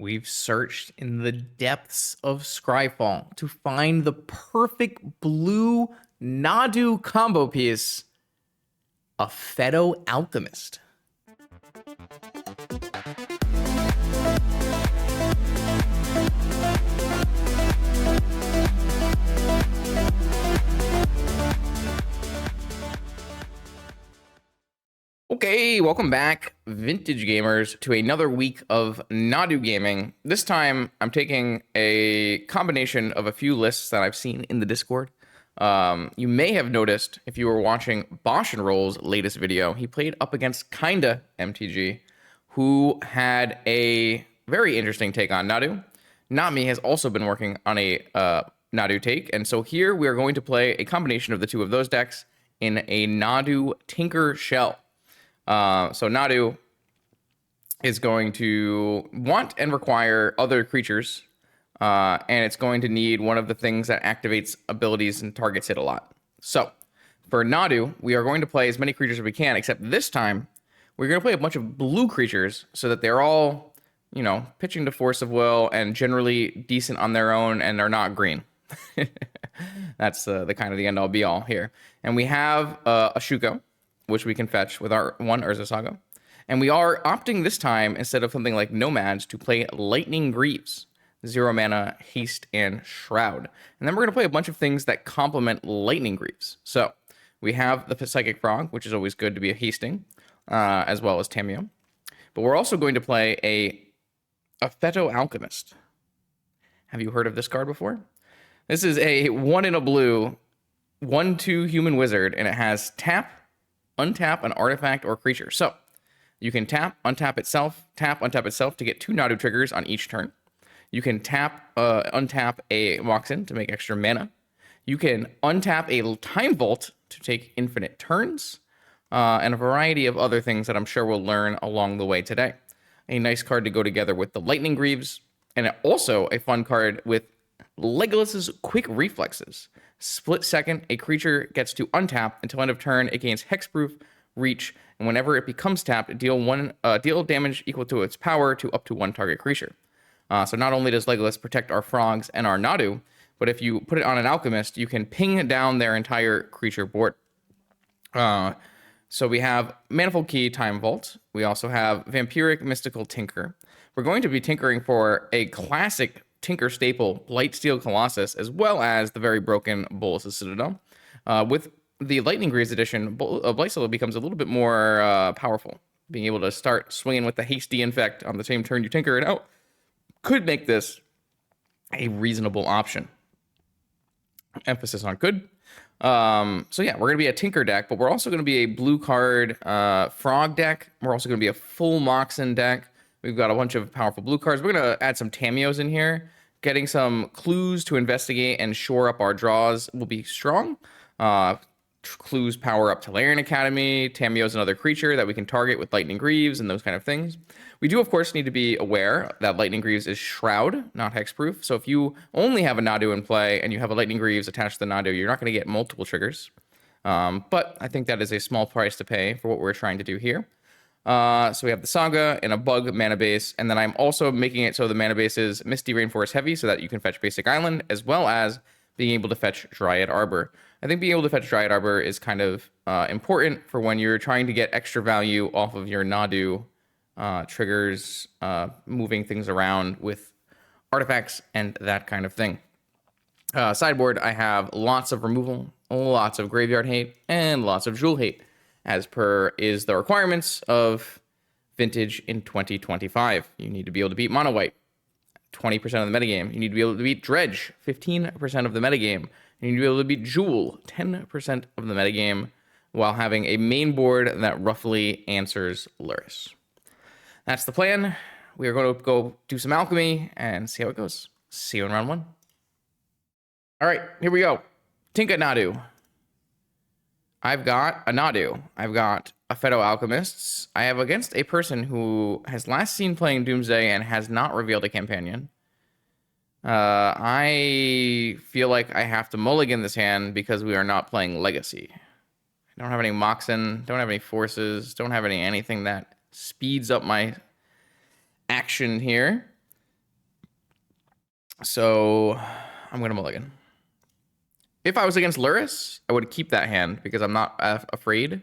We've searched in the depths of Scryfall to find the perfect blue Nadu combo piece, a Feto Alchemist. Okay, welcome back, vintage gamers, to another week of Nadu gaming. This time, I'm taking a combination of a few lists that I've seen in the Discord. You may have noticed, if you were watching Bosch and Roll's latest video, he played up against Kinda MTG, who had a very interesting take on Nadu. Not Me has also been working on a Nadu take, and so here we are going to play a combination of the two of those decks in a Nadu Tinker Shell. So Nadu is going to want and require other creatures, and it's going to need one of the things that activates abilities and targets it a lot. So for Nadu, we are going to play as many creatures as we can, except this time we're going to play a bunch of blue creatures so that they're all, you know, pitching to Force of Will and generally decent on their own and are not green. That's the kind of the end-all be-all here. And we have a Shuko, which we can fetch with our one Urza Saga. And we are opting this time, instead of something like Nomads, to play Lightning Greaves, 0 mana, haste, and shroud. And then we're going to play a bunch of things that complement Lightning Greaves. So we have the Psychic Frog, which is always good to be a hasting, as well as Tamiyo. But we're also going to play a Feto Alchemist. Have you heard of this card before? This is a 1 in a blue, 1/2 human wizard, and it has tap, untap an artifact or creature. So you can tap, untap itself to get 2 Nadu triggers on each turn. You can tap, untap a Moxen to make extra mana. You can untap a Time Vault to take infinite turns, and a variety of other things that I'm sure we'll learn along the way today. A nice card to go together with the Lightning Greaves, and also a fun card with Legolas's Quick Reflexes. Split second, a creature gets to untap until end of turn. It gains hexproof, reach, and whenever it becomes tapped, deal damage equal to its power to up to 1 target creature. So not only does Legolas protect our frogs and our Nadu, but if you put it on an alchemist, you can ping down their entire creature board. So we have Manifold Key, Time Vault. We also have Vampiric Mystical Tinker. We're going to be tinkering for a classic Tinker staple, Blightsteel Colossus, as well as the very broken Bolas' Citadel. With the Lightning Greaves edition, Blightsteel becomes a little bit more powerful. Being able to start swinging with the hasty infect on the same turn you tinker it out could make this a reasonable option. Emphasis on could. So yeah, we're going to be a Tinker deck, but we're also going to be a blue card Frog deck. We're also going to be a full Moxen deck. We've got a bunch of powerful blue cards. We're going to add some Tamiyos in here. Getting some clues to investigate and shore up our draws will be strong. Clues power up Tolarian Academy. Tamiyo's another creature that we can target with Lightning Greaves and those kind of things. We do, of course, need to be aware that Lightning Greaves is Shroud, not hexproof. So if you only have a Nadu in play and you have a Lightning Greaves attached to the Nadu, you're not going to get multiple triggers. But I think that is a small price to pay for what we're trying to do here. So we have the Saga and a Bug mana base, and then I'm also making it so the mana base is Misty Rainforest heavy so that you can fetch Basic Island, as well as being able to fetch Dryad Arbor. I think being able to fetch Dryad Arbor is kind of important for when you're trying to get extra value off of your Nadu triggers, moving things around with artifacts and that kind of thing. Sideboard, I have lots of removal, lots of graveyard hate, and lots of jewel hate, as per is the requirements of Vintage in 2025. You need to be able to beat Mono White, 20% of the metagame. You need to be able to beat Dredge, 15% of the metagame. You need to be able to beat Jewel, 10% of the metagame, while having a main board that roughly answers Lurrus. That's the plan. We are going to go do some alchemy and see how it goes. See you in round 1. All right, here we go. Tinka Nadu. I've got a Nadu. I've got a Feto Alchemists. I have against a person who has last seen playing Doomsday and has not revealed a companion. I feel like I have to mulligan this hand because we are not playing Legacy. I don't have any Moxen, don't have any forces, don't have anything that speeds up my action here. So I'm going to mulligan. If I was against Lurrus, I would keep that hand because I'm not afraid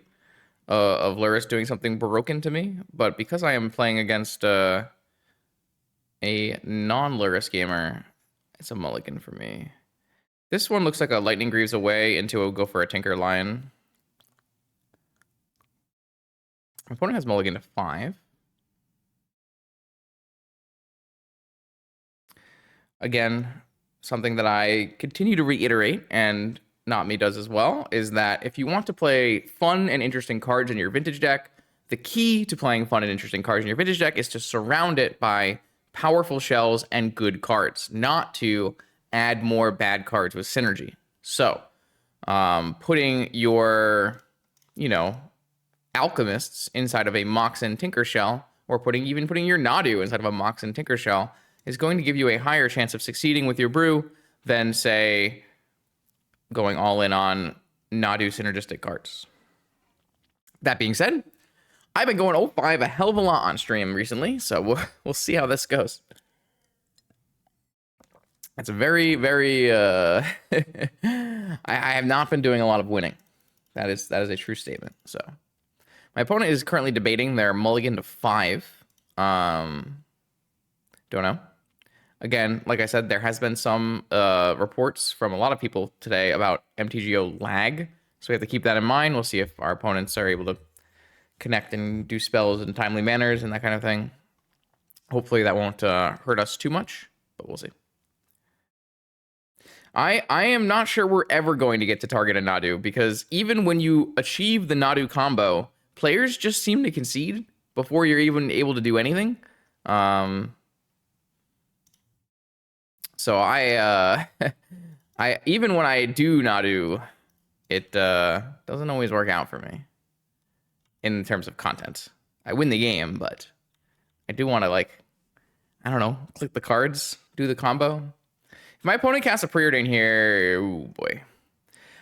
of Lurrus doing something broken to me. But because I am playing against a non-Lurrus gamer, it's a mulligan for me. This one looks like a Lightning Greaves away into a go for a Tinker line. My opponent has mulligan to 5. Again, something that I continue to reiterate, and Not Me does as well, is that if you want to play fun and interesting cards in your vintage deck, the key to playing fun and interesting cards in your vintage deck is to surround it by powerful shells and good cards, not to add more bad cards with synergy. So, putting your, alchemists inside of a Moxen Tinker Shell, or even putting your Nadu inside of a Moxen Tinker Shell, is going to give you a higher chance of succeeding with your brew than, say, going all in on Nadu synergistic cards. That being said, I've been going 0-5 a hell of a lot on stream recently, so we'll see how this goes. That's a very, very... I have not been doing a lot of winning. That is a true statement. So my opponent is currently debating their mulligan to 5. Don't know. Again, like I said, there has been some reports from a lot of people today about MTGO lag, so we have to keep that in mind. We'll see if our opponents are able to connect and do spells in timely manners and that kind of thing. Hopefully that won't hurt us too much, but we'll see. I am not sure we're ever going to get to target a Nadu, because even when you achieve the Nadu combo, players just seem to concede before you're even able to do anything. So I even when I do Nadu, it doesn't always work out for me in terms of content. I win the game, but I do want to, like, I don't know, click the cards, do the combo. If my opponent casts a Preordain here, oh boy. I was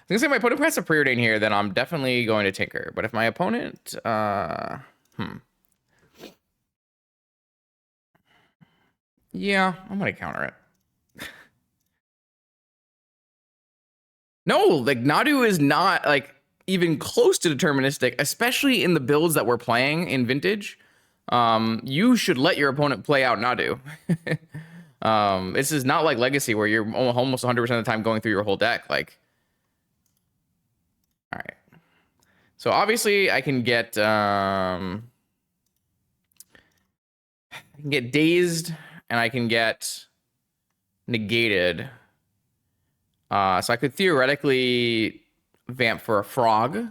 gonna say, if my opponent casts a Preordain here, then I'm definitely going to Tinker. But if my opponent, yeah, I'm gonna counter it. No, like, Nadu is not, like, even close to deterministic, especially in the builds that we're playing in Vintage. You should let your opponent play out Nadu. This is not like Legacy, where you're almost 100% of the time going through your whole deck. Like, all right. So obviously I can get dazed, and I can get negated. So I could theoretically vamp for a frog,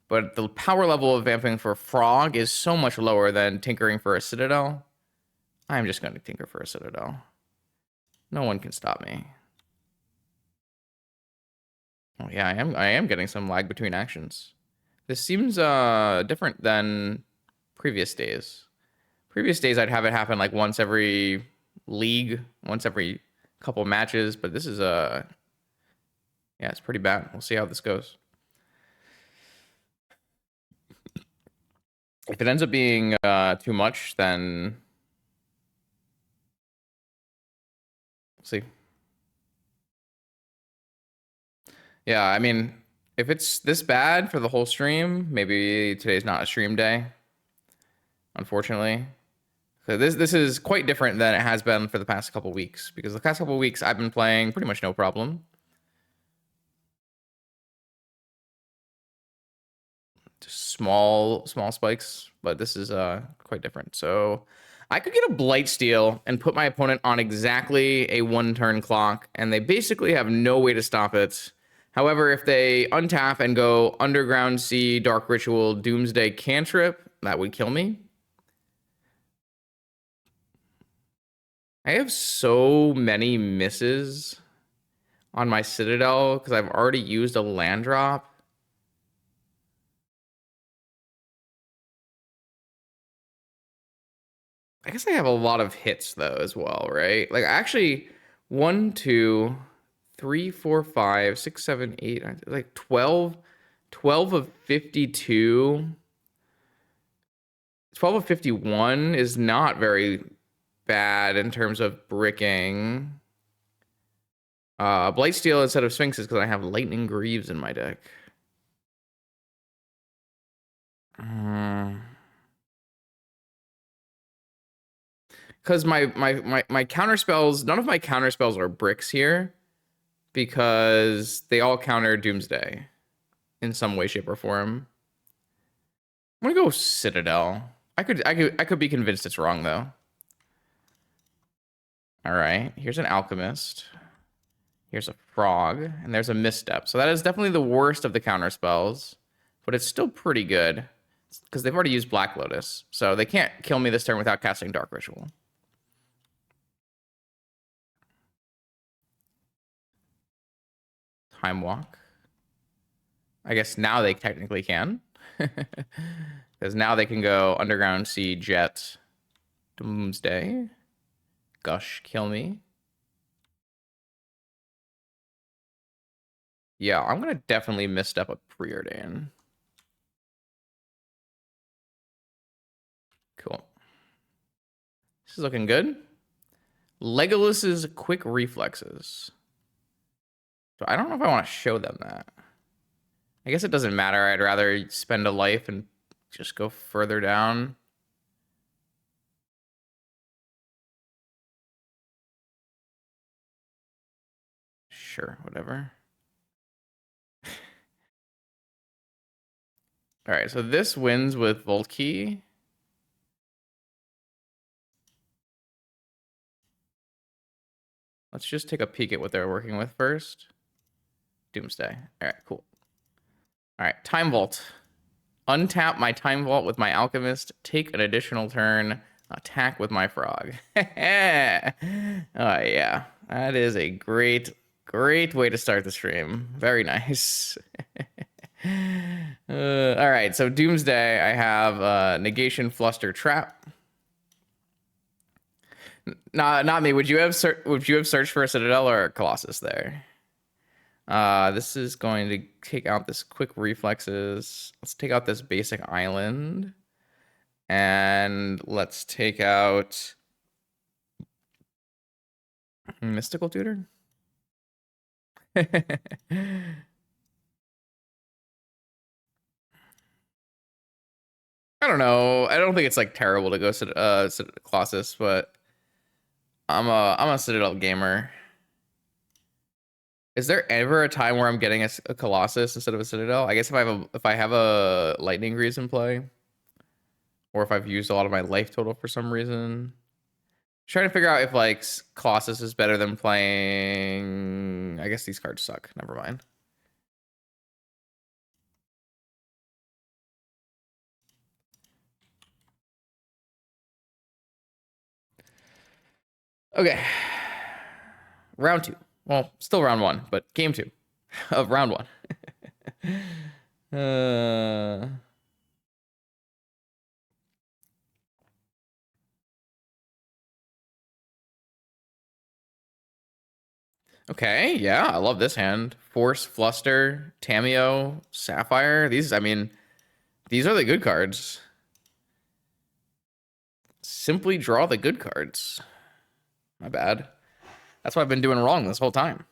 but the power level of vamping for a frog is so much lower than tinkering for a citadel. I'm just going to tinker for a citadel. No one can stop me. Oh yeah, I am getting some lag between actions. This seems different than previous days. Previous days I'd have it happen like once every league, once every couple matches, but this is yeah, it's pretty bad. We'll see how this goes. If it ends up being too much, then we'll see. Yeah, I mean, if it's this bad for the whole stream, maybe today's not a stream day, unfortunately. So this is quite different than it has been for the past couple weeks, because the past couple weeks I've been playing pretty much no problem. Just small spikes, but this is quite different. So I could get a Blightsteel and put my opponent on exactly a 1-turn clock, and they basically have no way to stop it. However, if they untap and go Underground Sea, Dark Ritual, Doomsday, Cantrip, that would kill me. I have so many misses on my Citadel because I've already used a land drop. I guess I have a lot of hits though as well, right? Like, actually, 1, 2, 3, 4, 5, 6, 7, 8, like 12 of 52. 12 of 51 is not very bad in terms of bricking. Blightsteel instead of Sphinxes because I have Lightning Greaves in my deck. Because my counter spells, none of my counter spells are bricks here because they all counter Doomsday in some way, shape, or form. I'm gonna go Citadel. I could be convinced it's wrong though. All right, here's an Alchemist. Here's a Frog, and there's a Misstep. So that is definitely the worst of the counter spells, but it's still pretty good because they've already used Black Lotus, so they can't kill me this turn without casting Dark Ritual. Time Walk. I guess now they technically can. Because now they can go Underground Sea, Jet, Doomsday, Gush, kill me. Yeah, I'm going to definitely misstep a Preordain. Cool. This is looking good. Legolas's Quick Reflexes. So I don't know if I want to show them that. I guess it doesn't matter. I'd rather spend a life and just go further down. Sure, whatever. All right, so this wins with Volt Key. Let's just take a peek at what they're working with first. Doomsday. All right, cool. All right, Time Vault. Untap my Time Vault with my Alchemist. Take an additional turn. Attack with my Frog. Oh, yeah. That is a great way to start the stream. Very nice. All right, so Doomsday, I have Negation, Fluster, Trap. Not me. Would you have searched for a Citadel or a Colossus there? This is going to take out this Quick Reflexes. Let's take out this basic island. And let's take out Mystical Tutor. I don't know. I don't think it's like terrible to go Colossus, but I'm a Citadel gamer. Is there ever a time where I'm getting a Colossus instead of a Citadel? I guess if I have a Lightning Greaves in play, or if I've used a lot of my life total for some reason. Trying to figure out if like Colossus is better than playing. I guess these cards suck. Never mind. Okay. Round 2. Well, still round 1, but game 2 of round 1. Okay, yeah, I love this hand. Force, Fluster, Tameo, Sapphire. These are the good cards. Simply draw the good cards. My bad. That's what I've been doing wrong this whole time.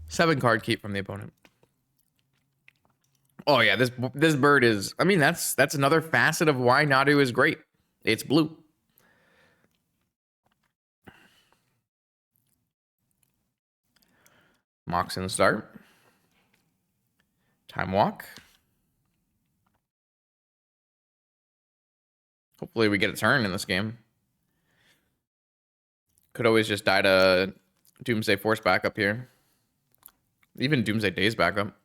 Seven card keep from the opponent. Oh yeah, this bird is. I mean, that's another facet of why Nadu is great. It's blue. Moxen start. Time walk. Hopefully we get a turn in this game. Could always just die to Doomsday Force back up here. Even Doomsday Days back up.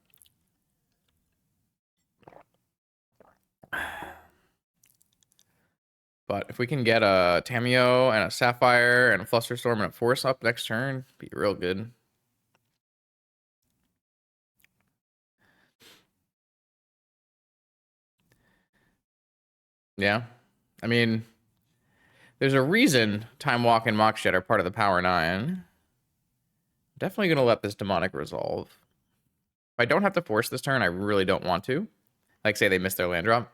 But if we can get a Tameo and a Sapphire and a Flusterstorm and a Force up next turn, be real good. Yeah. I mean, There's a reason Time Walk and Mock Shed are part of the Power 9. Definitely going to let this demonic resolve. If I don't have to force this turn, I really don't want to. Like, say they missed their land drop.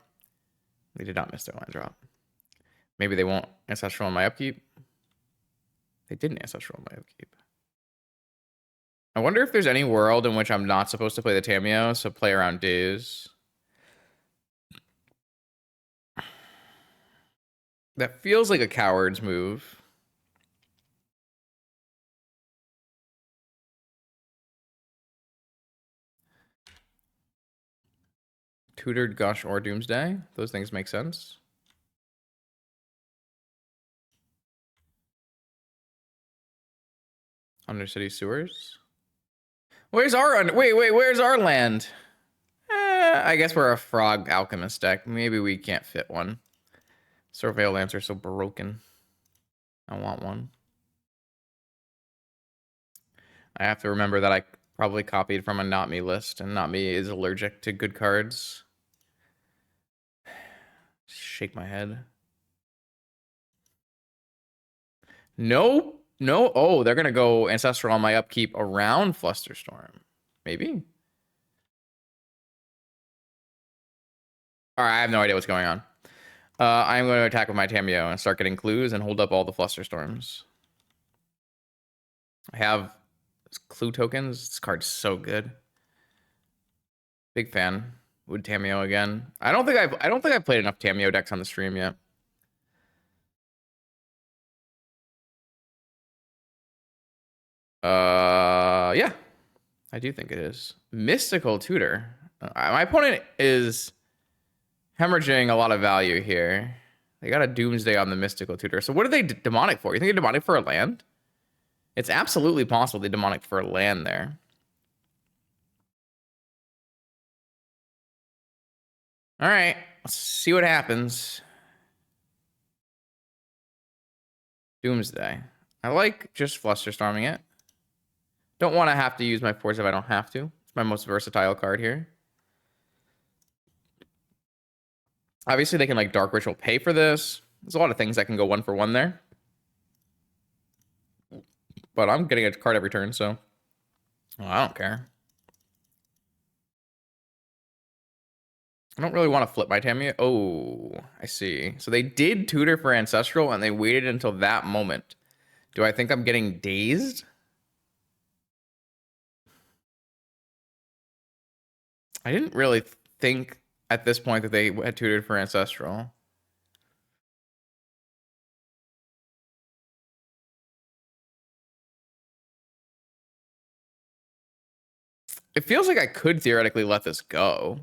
They did not miss their land drop. Maybe they won't Ancestral on my upkeep. They didn't Ancestral on my upkeep. I wonder if there's any world in which I'm not supposed to play the Tameo, so play around days. That feels like a coward's move. Tutored Gush or Doomsday. Those things make sense. Undercity Sewers. Where's our where's our land? I guess we're a Frog Alchemist deck. Maybe we can't fit one. Surveil lands are so broken. I want one. I have to remember that I probably copied from a Not Me list, and Not Me is allergic to good cards. Shake my head. No. Oh, they're gonna go Ancestral on my upkeep around Flusterstorm. Maybe. All right, I have no idea what's going on. I'm going to attack with my Tameo and start getting clues and hold up all the Flusterstorms. I have clue tokens. This card's so good. Big fan. Would Tameo again. I don't think I've played enough Tameo decks on the stream yet. Yeah. I do think it is. Mystical Tutor. My opponent is hemorrhaging a lot of value here. They got a Doomsday on the Mystical Tutor. So what are they demonic for? You think they're demonic for a land? It's absolutely possible they demonic for a land there. All right, let's see what happens. Doomsday. I like just Flusterstorming it. Don't want to have to use my force if I don't have to. It's my most versatile card here. Obviously, they can like Dark Ritual pay for this. There's a lot of things that can go 1-for-1 there. But I'm getting a card every turn, so I don't care. I don't really want to flip my Tameo. Oh, I see. So they did tutor for Ancestral, and they waited until that moment. Do I think I'm getting dazed? I didn't really think at this point that they had tutored for Ancestral. It feels like I could theoretically let this go.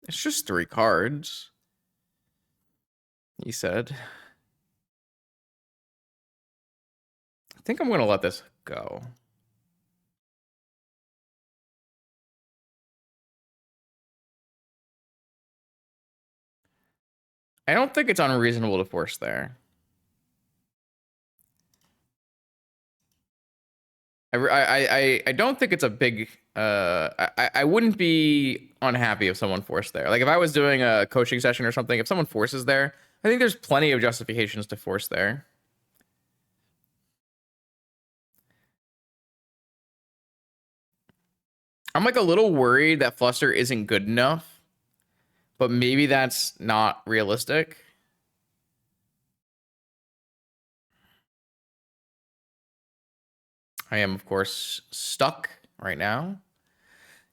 It's just 3 cards. He said. I think I'm going to let this go. I don't think it's unreasonable to force there. I don't think it's a big... I wouldn't be unhappy if someone forced there. Like, if I was doing a coaching session or something, if someone forces there, I think there's plenty of justifications to force there. I'm like a little worried that Fluster isn't good enough, but maybe that's not realistic. I am, of course, stuck right now.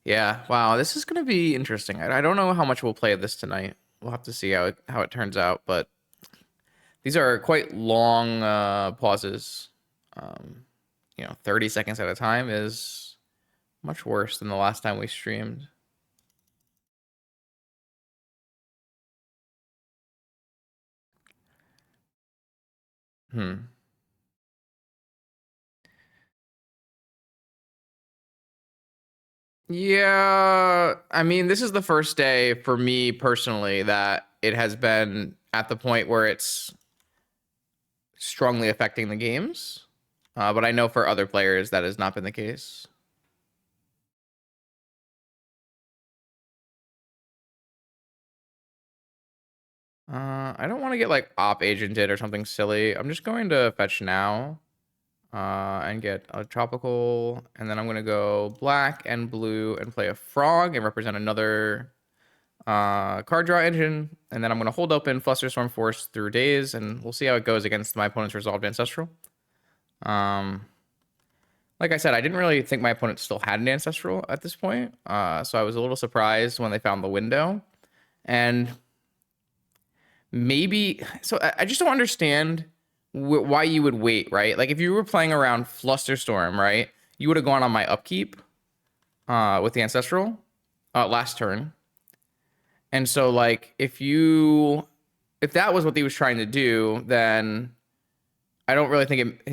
Yeah, wow, this is going to be interesting. I don't know how much we'll play of this tonight. We'll have to see how it turns out, but these are quite long pauses. 30 seconds at a time is much worse than the last time we streamed. Yeah, I mean, this is the first day for me personally that it has been at the point where it's strongly affecting the games. But I know for other players that has not been the case. I don't want to get like op agented or something silly. I'm just going to fetch now and get a tropical, and then I'm going to go black and blue and play a frog and represent another card draw engine, and then I'm going to hold open Flusterstorm Force through days, and we'll see how it goes against my opponent's Resolved Ancestral. Like I said, I didn't really think my opponent still had an Ancestral at this point, so I was a little surprised when they found the window. And maybe, so I just don't understand why you would wait, right? Like if you were playing around Flusterstorm, right, you would have gone on my upkeep with the Ancestral last turn. And so like if that was what he was trying to do, then I don't really think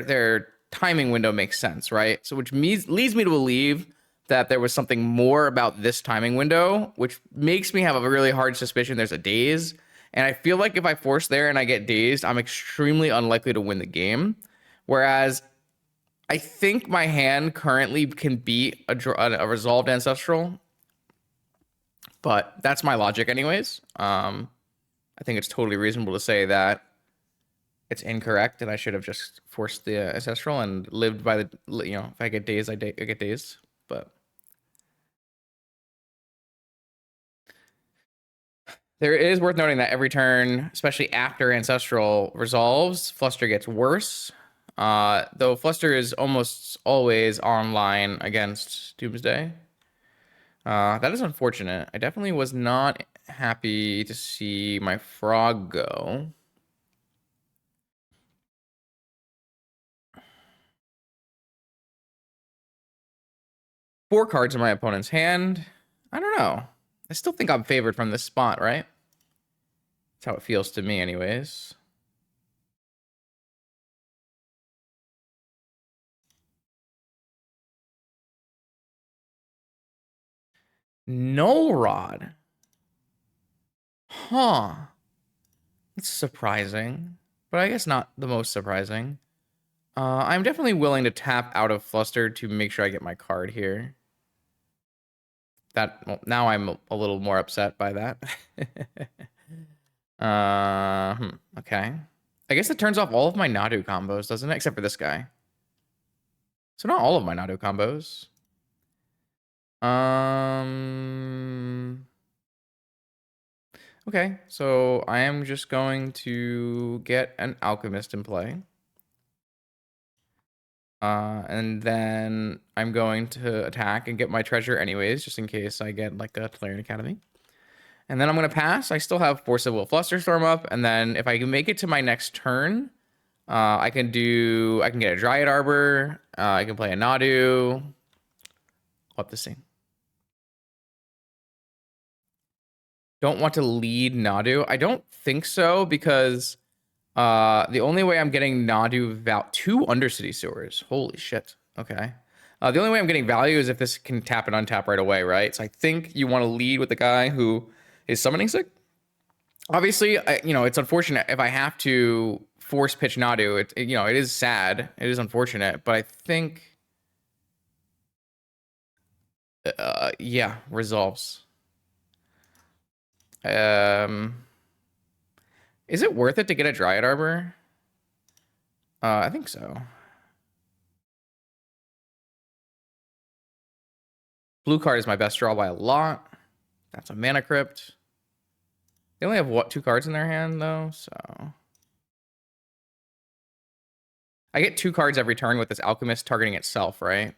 their timing window makes sense, right? So which leads me to believe that there was something more about this timing window, which makes me have a really hard suspicion there's a daze. And I feel like if I force there and I get dazed, I'm extremely unlikely to win the game. Whereas I think my hand currently can beat a Resolved Ancestral, but that's my logic anyways. I think it's totally reasonable to say that it's incorrect and I should have just forced the Ancestral and lived by the, if I get dazed, I get dazed. But there is worth noting that every turn, especially after Ancestral resolves, Fluster gets worse. Though Fluster is almost always online against Doomsday. That is unfortunate. I definitely was not happy to see my frog go. Four cards in my opponent's hand. I don't know. I still think I'm favored from this spot, right? That's how it feels to me anyways. No rod. Huh. It's surprising, but I guess not the most surprising. I'm definitely willing to tap out of Fluster to make sure I get my card here. Well, now I'm a little more upset by that. Okay. I guess it turns off all of my Nadu combos, doesn't it? Except for this guy. So not all of my Nadu combos. Okay, so I am just going to get an Alchemist in play. And then I'm going to attack and get my treasure anyways, just in case I get like a Tolarian Academy. And then I'm going to pass. I still have Force of Will Flusterstorm up. And then if I can make it to my next turn, I can get a Dryad Arbor. I can play a Nadu. We'll have to see. Don't want to lead Nadu. I don't think so because the only way I'm getting Nadu 2 Undercity Sewers. Holy shit. Okay. The only way I'm getting value is if this can tap and untap right away, right? So I think you want to lead with the guy who is summoning sick. Obviously, it's unfortunate if I have to force pitch Nadu. It is sad. It is unfortunate, but I think, yeah, resolves. Is it worth it to get a Dryad Arbor? I think so. Blue card is my best draw by a lot. That's a Mana Crypt. They only have, what, 2 cards in their hand, though? So I get 2 cards every turn with this Alchemist targeting itself, right?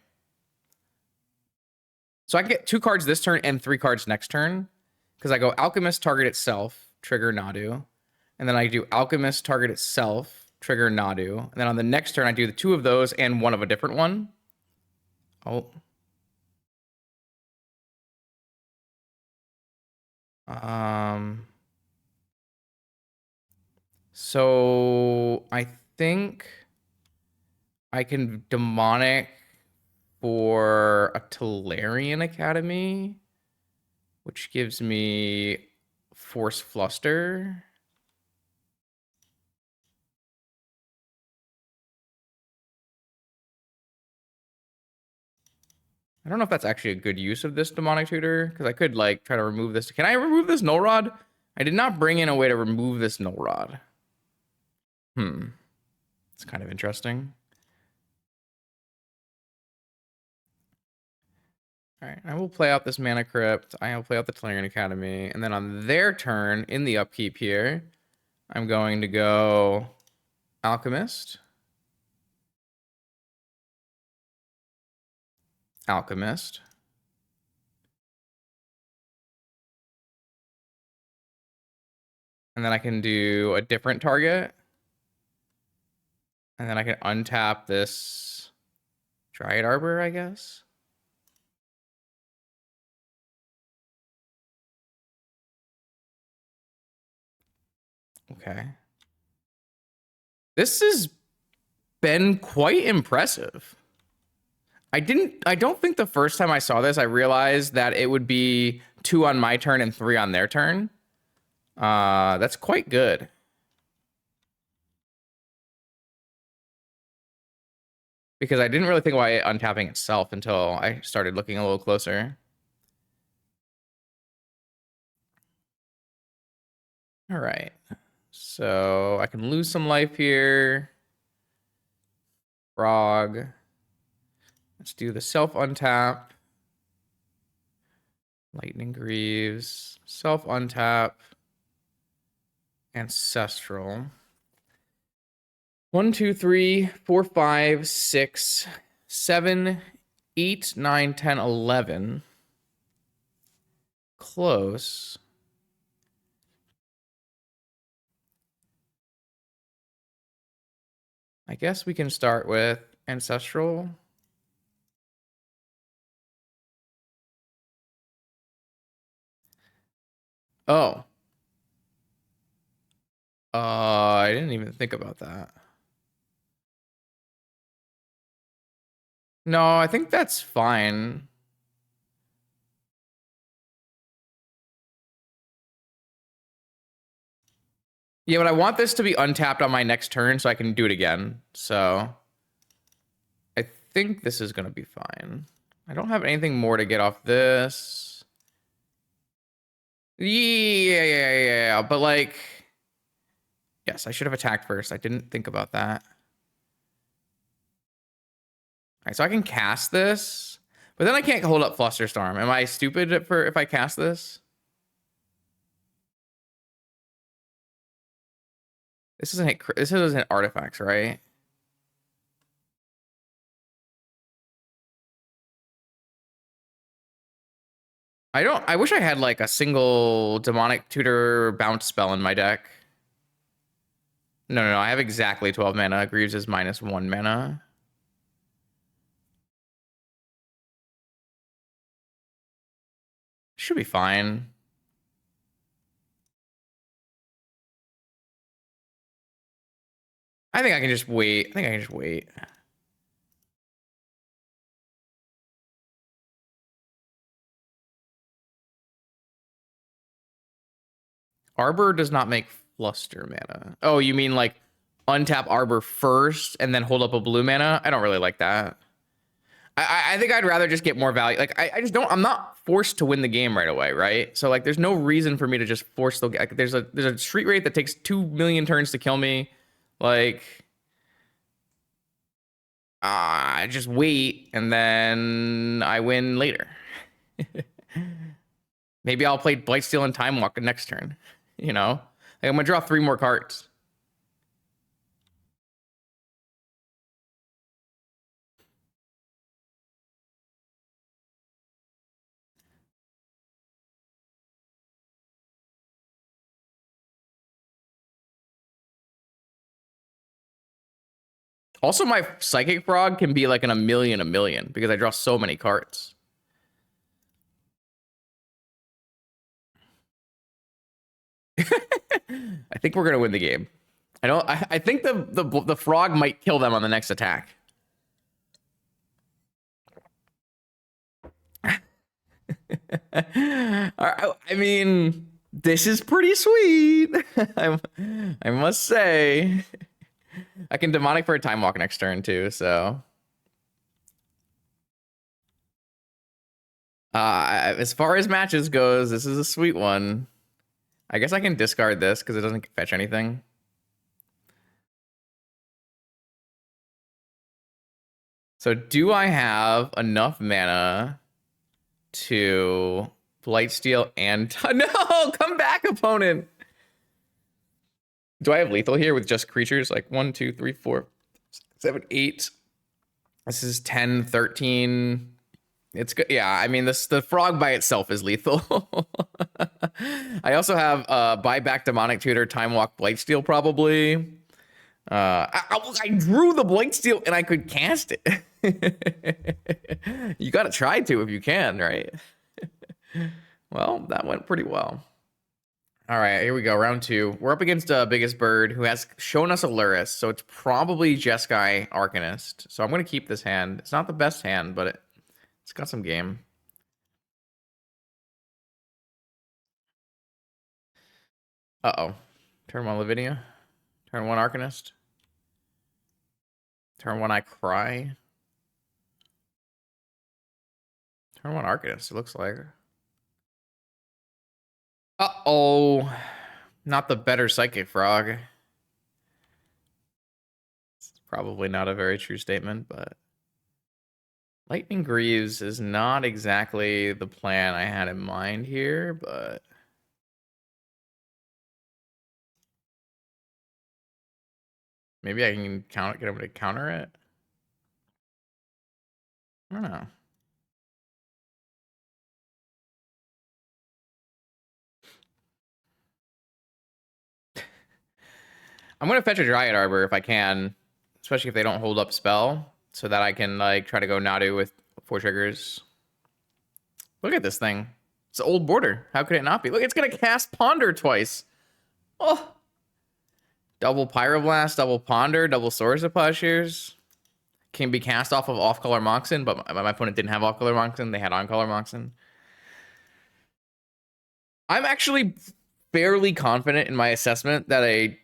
So I can get 2 cards this turn and 3 cards next turn. Because I go Alchemist target itself, trigger Nadu. And then I do Alchemist target itself, trigger Nadu. And then on the next turn, I do the 2 of those and 1 of a different one. Oh. So I think I can demonic for a Tolarian Academy, which gives me Force Fluster. I don't know if that's actually a good use of this demonic tutor, because I could like try to remove this. Can I remove this null rod? I did not bring in a way to remove this null rod. It's kind of interesting. All right, I will play out this Mana Crypt. I will play out the Tolarian Academy. And then on their turn, in the upkeep here, I'm going to go Alchemist. Alchemist. And then I can do a different target. And then I can untap this Dryad Arbor, I guess. Okay. This has been quite impressive. I don't think the first time I saw this, I realized that it would be 2 on my turn and 3 on their turn. That's quite good. Because I didn't really think about it untapping itself until I started looking a little closer. All right. So I can lose some life here. Frog. Let's do the self untap. Lightning Greaves. Self untap. Ancestral. 1, 2, 3, 4, 5, 6, 7, 8, 9, 10, 11. Close. I guess we can start with Ancestral. Oh. I didn't even think about that. No, I think that's fine. Yeah, but I want this to be untapped on my next turn so I can do it again. So I think this is going to be fine. I don't have anything more to get off this. Yeah. But like, yes, I should have attacked first. I didn't think about that. All right, so I can cast this, but then I can't hold up Flusterstorm. Am I stupid if I cast this? This isn't artifacts, right? I wish I had like a single demonic tutor bounce spell in my deck. No, I have exactly 12 mana. Greaves is -1 mana. Should be fine. I think I can just wait. Arbor does not make fluster mana. Oh, you mean like untap Arbor first and then hold up a blue mana? I don't really like that. I think I'd rather just get more value. Like I just don't. I'm not forced to win the game right away, right? So like, there's no reason for me to just force the. Like, there's a street rate that takes 2 million turns to kill me. Like, I just wait and then I win later. Maybe I'll play Blightsteel and Time Walk next turn. You know, like, I'm gonna draw 3 more cards. Also, my Psychic Frog can be like in a million because I draw so many cards. I think we're gonna win the game. I think the frog might kill them on the next attack. I mean, this is pretty sweet. I must say. I can demonic for a time walk next turn too, so As far as matches goes, this is a sweet one. I guess I can discard this because it doesn't fetch anything. So do I have enough mana to Blightsteel and... No! Come back, opponent! Do I have lethal here with just creatures? Like 1, 2, 3, 4, 7, 8. This is 10, 13. It's good. Yeah, I mean, the frog by itself is lethal. I also have buyback demonic tutor, time walk, blightsteel probably. I drew the blightsteel and I could cast it. You gotta try to if you can, right? Well, that went pretty well. All right, here we go. Round 2. We're up against Biggest Bird, who has shown us a Lurrus, so it's probably Jeskai Arcanist. So I'm going to keep this hand. It's not the best hand, but it's got some game. Uh-oh. Turn 1 Lavinia. Turn 1 Arcanist. Turn 1 I Cry. Turn 1 Arcanist, it looks like. Uh-oh. Not the better Psychic Frog. It's probably not a very true statement, but... Lightning Greaves is not exactly the plan I had in mind here, but... Maybe I can get him to counter it? I don't know. I'm going to fetch a Dryad Arbor if I can, especially if they don't hold up spell, so that I can like try to go Nadu with 4 triggers. Look at this thing. It's an old border. How could it not be? Look, it's going to cast Ponder twice. Oh. Double Pyroblast, double Ponder, double Swords of Plowshares. Can be cast off of Off-Color Moxen, but my opponent didn't have Off-Color Moxen. They had On-Color Moxen. I'm actually fairly confident in my assessment that a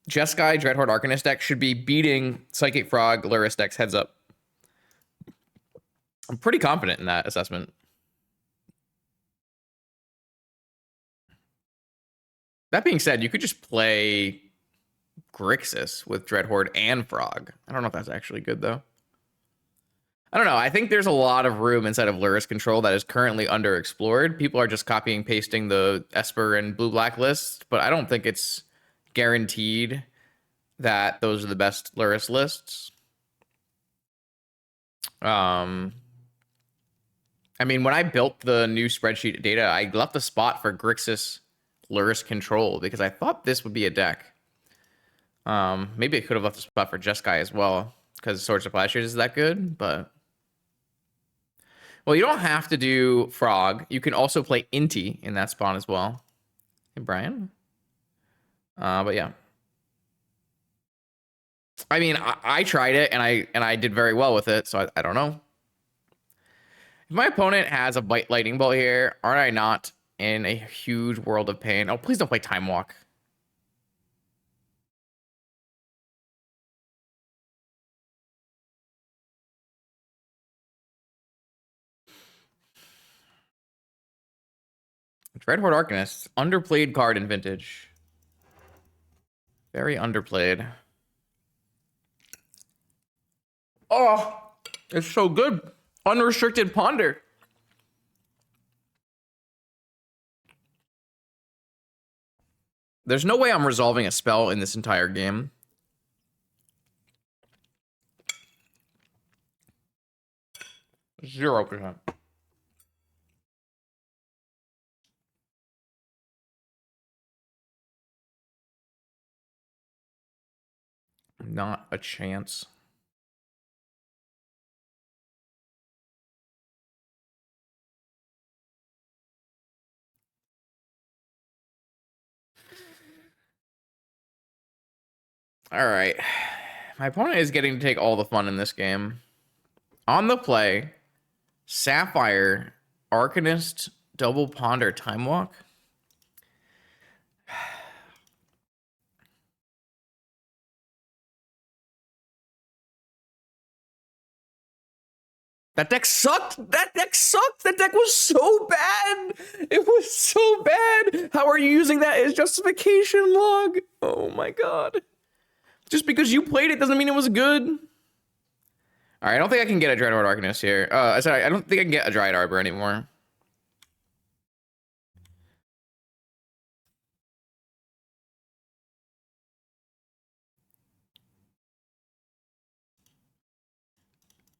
Jeskai Dreadhorde Arcanist deck should be beating Psychic Frog Lurrus decks heads up. I'm pretty confident in that assessment. That being said, you could just play Grixis with Dreadhorde and Frog. I don't know if that's actually good, though. I don't know. I think there's a lot of room inside of Lurrus control that is currently underexplored. People are just copying, pasting the Esper and blue-black lists, but I don't think it's guaranteed that those are the best Lurrus lists. I mean, when I built the new spreadsheet data, I left a spot for Grixis Lurrus control because I thought this would be a deck. Maybe I could have left a spot for Jeskai as well because Swords of Plowshares is that good, but... Well, you don't have to do Frog. You can also play Inti in that spawn as well. Hey, Brian. But yeah. I mean, I tried it and I did very well with it, so I don't know. If my opponent has a Bite Lightning Bolt here, aren't I not in a huge world of pain? Oh, please don't play Time Walk. Dreadhorde Arcanist, underplayed card in Vintage. Very underplayed. Oh, it's so good. Unrestricted Ponder. There's no way I'm resolving a spell in this entire game. %. Not a chance. All right. My opponent is getting to take all the fun in this game. On the play, Sapphire, Arcanist, Double Ponder, Time Walk. That deck sucked. That deck sucked. That deck was so bad. It was so bad. How are you using that as justification log? Oh my god. Just because you played it doesn't mean it was good. All right, I don't think I can get a Dreadhorde Arcanist here. Sorry, I don't think I can get a Dryad Arbor anymore.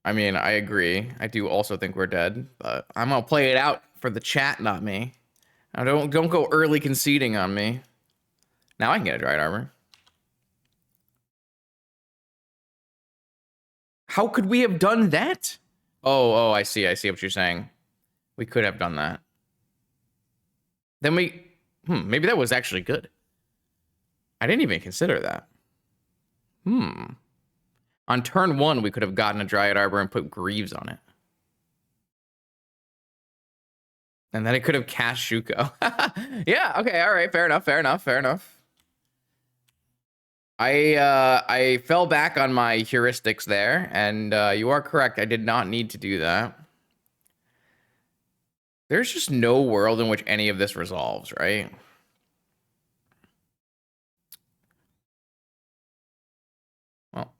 I mean, I agree. I do also think we're dead, but I'm gonna play it out for the chat, not me. Now don't go early conceding on me. Now I can get a Dryad Arbor. How could we have done that? Oh, I see what you're saying. We could have done that. Then maybe that was actually good. I didn't even consider that. On turn 1, we could have gotten a Dryad Arbor and put Greaves on it. And then it could have cast Shuko. Yeah, okay, all right, fair enough. I fell back on my heuristics there, and you are correct. I did not need to do that. There's just no world in which any of this resolves, right? Well,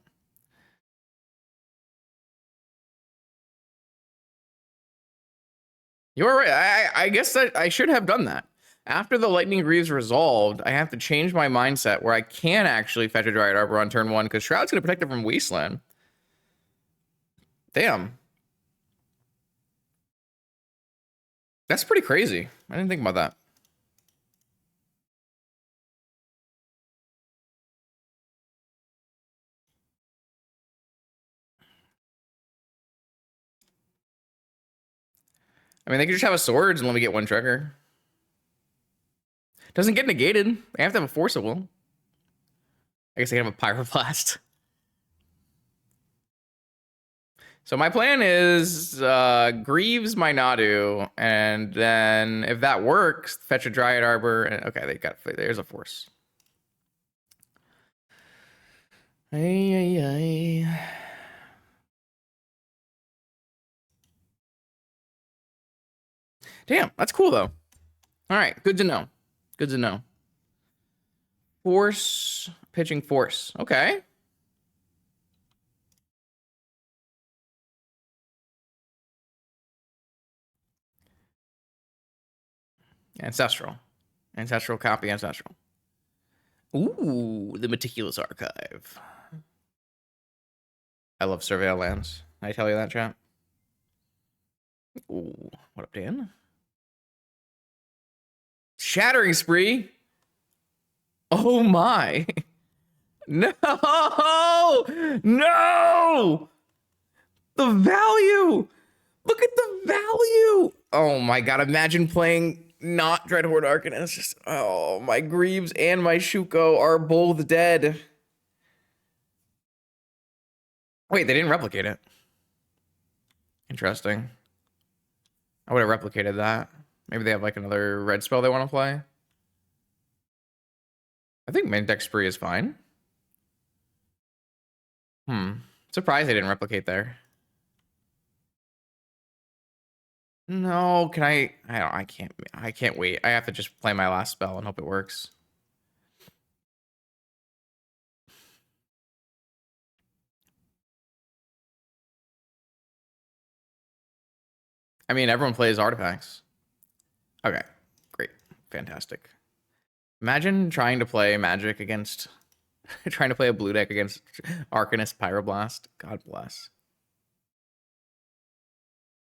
you're right. I guess that I should have done that. After the Lightning Greaves resolved, I have to change my mindset where I can actually fetch a Dryad Arbor on turn 1 because Shroud's going to protect it from Wasteland. Damn. That's pretty crazy. I didn't think about that. I mean, they could just have a Swords and let me get 1 trigger. Doesn't get negated. They have to have a Forcible. I guess they can have a Pyroblast. So my plan is Greaves my Nadu, and then if that works, fetch a Dryad Arbor. And, okay, there's a Force. Ay. Damn, that's cool though. All right, good to know. Good to know. Force, pitching Force. Okay. Ancestral copy, Ancestral. Ooh, the Meticulous Archive. I love Surveil Lands. Did I tell you that, chat? Ooh, what up, Dan? Shattering Spree. Oh my. No! No! The value! Look at the value! Oh my god, imagine playing not Dreadhorde Arcanist. Just, oh, my Greaves and my Shuko are both dead. Wait, they didn't replicate it. Interesting. I would have replicated that. Maybe they have like another red spell they want to play. I think main deck Spree is fine. Surprised they didn't replicate there. No, can I can't wait. I have to just play my last spell and hope it works. I mean, everyone plays artifacts. Okay, great. Fantastic. Imagine trying to play Magic against trying to play a blue deck against Arcanist Pyroblast. God bless.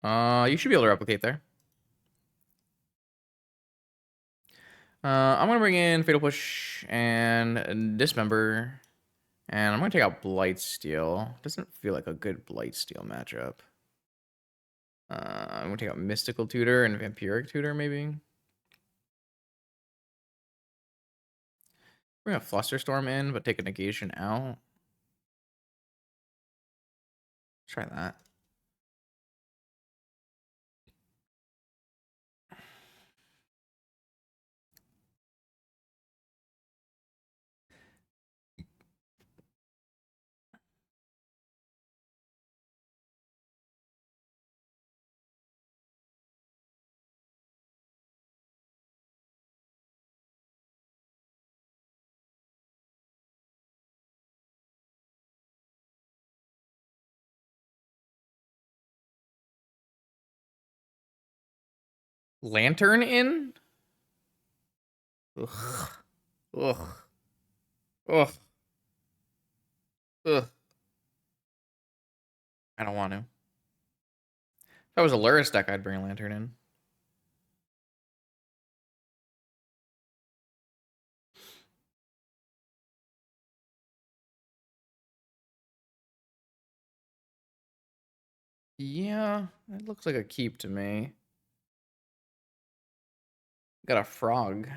You should be able to replicate there. I'm gonna bring in Fatal Push and Dismember, and I'm gonna take out Blightsteel. Doesn't feel like a good Blightsteel matchup. I'm gonna take out Mystical Tutor and Vampiric Tutor, maybe. Bring a Flusterstorm in, but take a negation out. Try that. Lantern in? Ugh. Ugh. Ugh. Ugh. I don't want to. If that was a Lurrus deck, I'd bring a Lantern in. Yeah, it looks like a keep to me. Got a frog.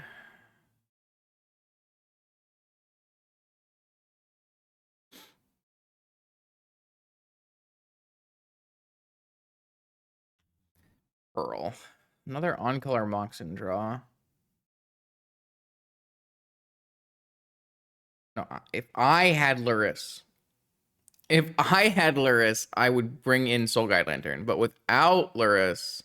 Pearl. Another on-color Moxen draw. No, if I had Lurrus, I would bring in Soul Guide Lantern. But without Lurrus,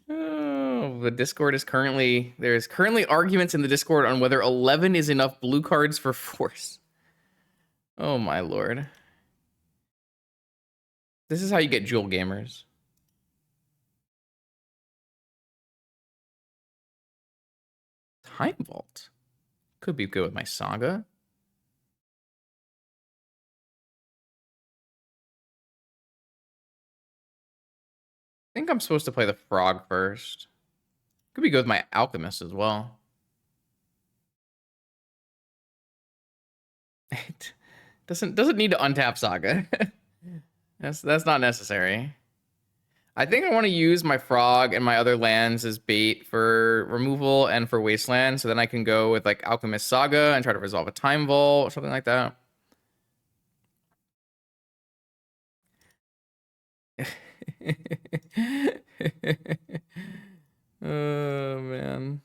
oh, the Discord is there's currently arguments in the Discord on whether 11 is enough blue cards for Force. Oh my lord. This is how you get Jewel Gamers. Time Vault. Could be good with my Saga. I think I'm supposed to play the Frog first. Could be good with my Alchemist as well. It doesn't need to untap Saga. That's not necessary. I think I want to use my Frog and my other lands as bait for removal and for Wasteland, so then I can go with like Alchemist Saga and try to resolve a Time Vault or something like that. Oh man.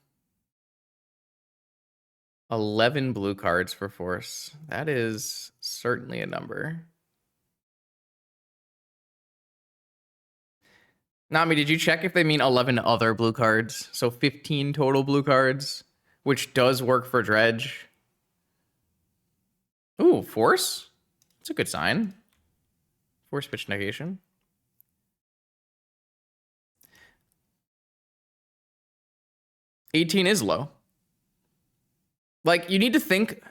11 blue cards for Force. That is certainly a number. Nami, did you check if they mean 11 other blue cards? So 15 total blue cards, which does work for Dredge. Ooh, Force? That's a good sign. Force pitch negation. $18 is low. Like, you need to think,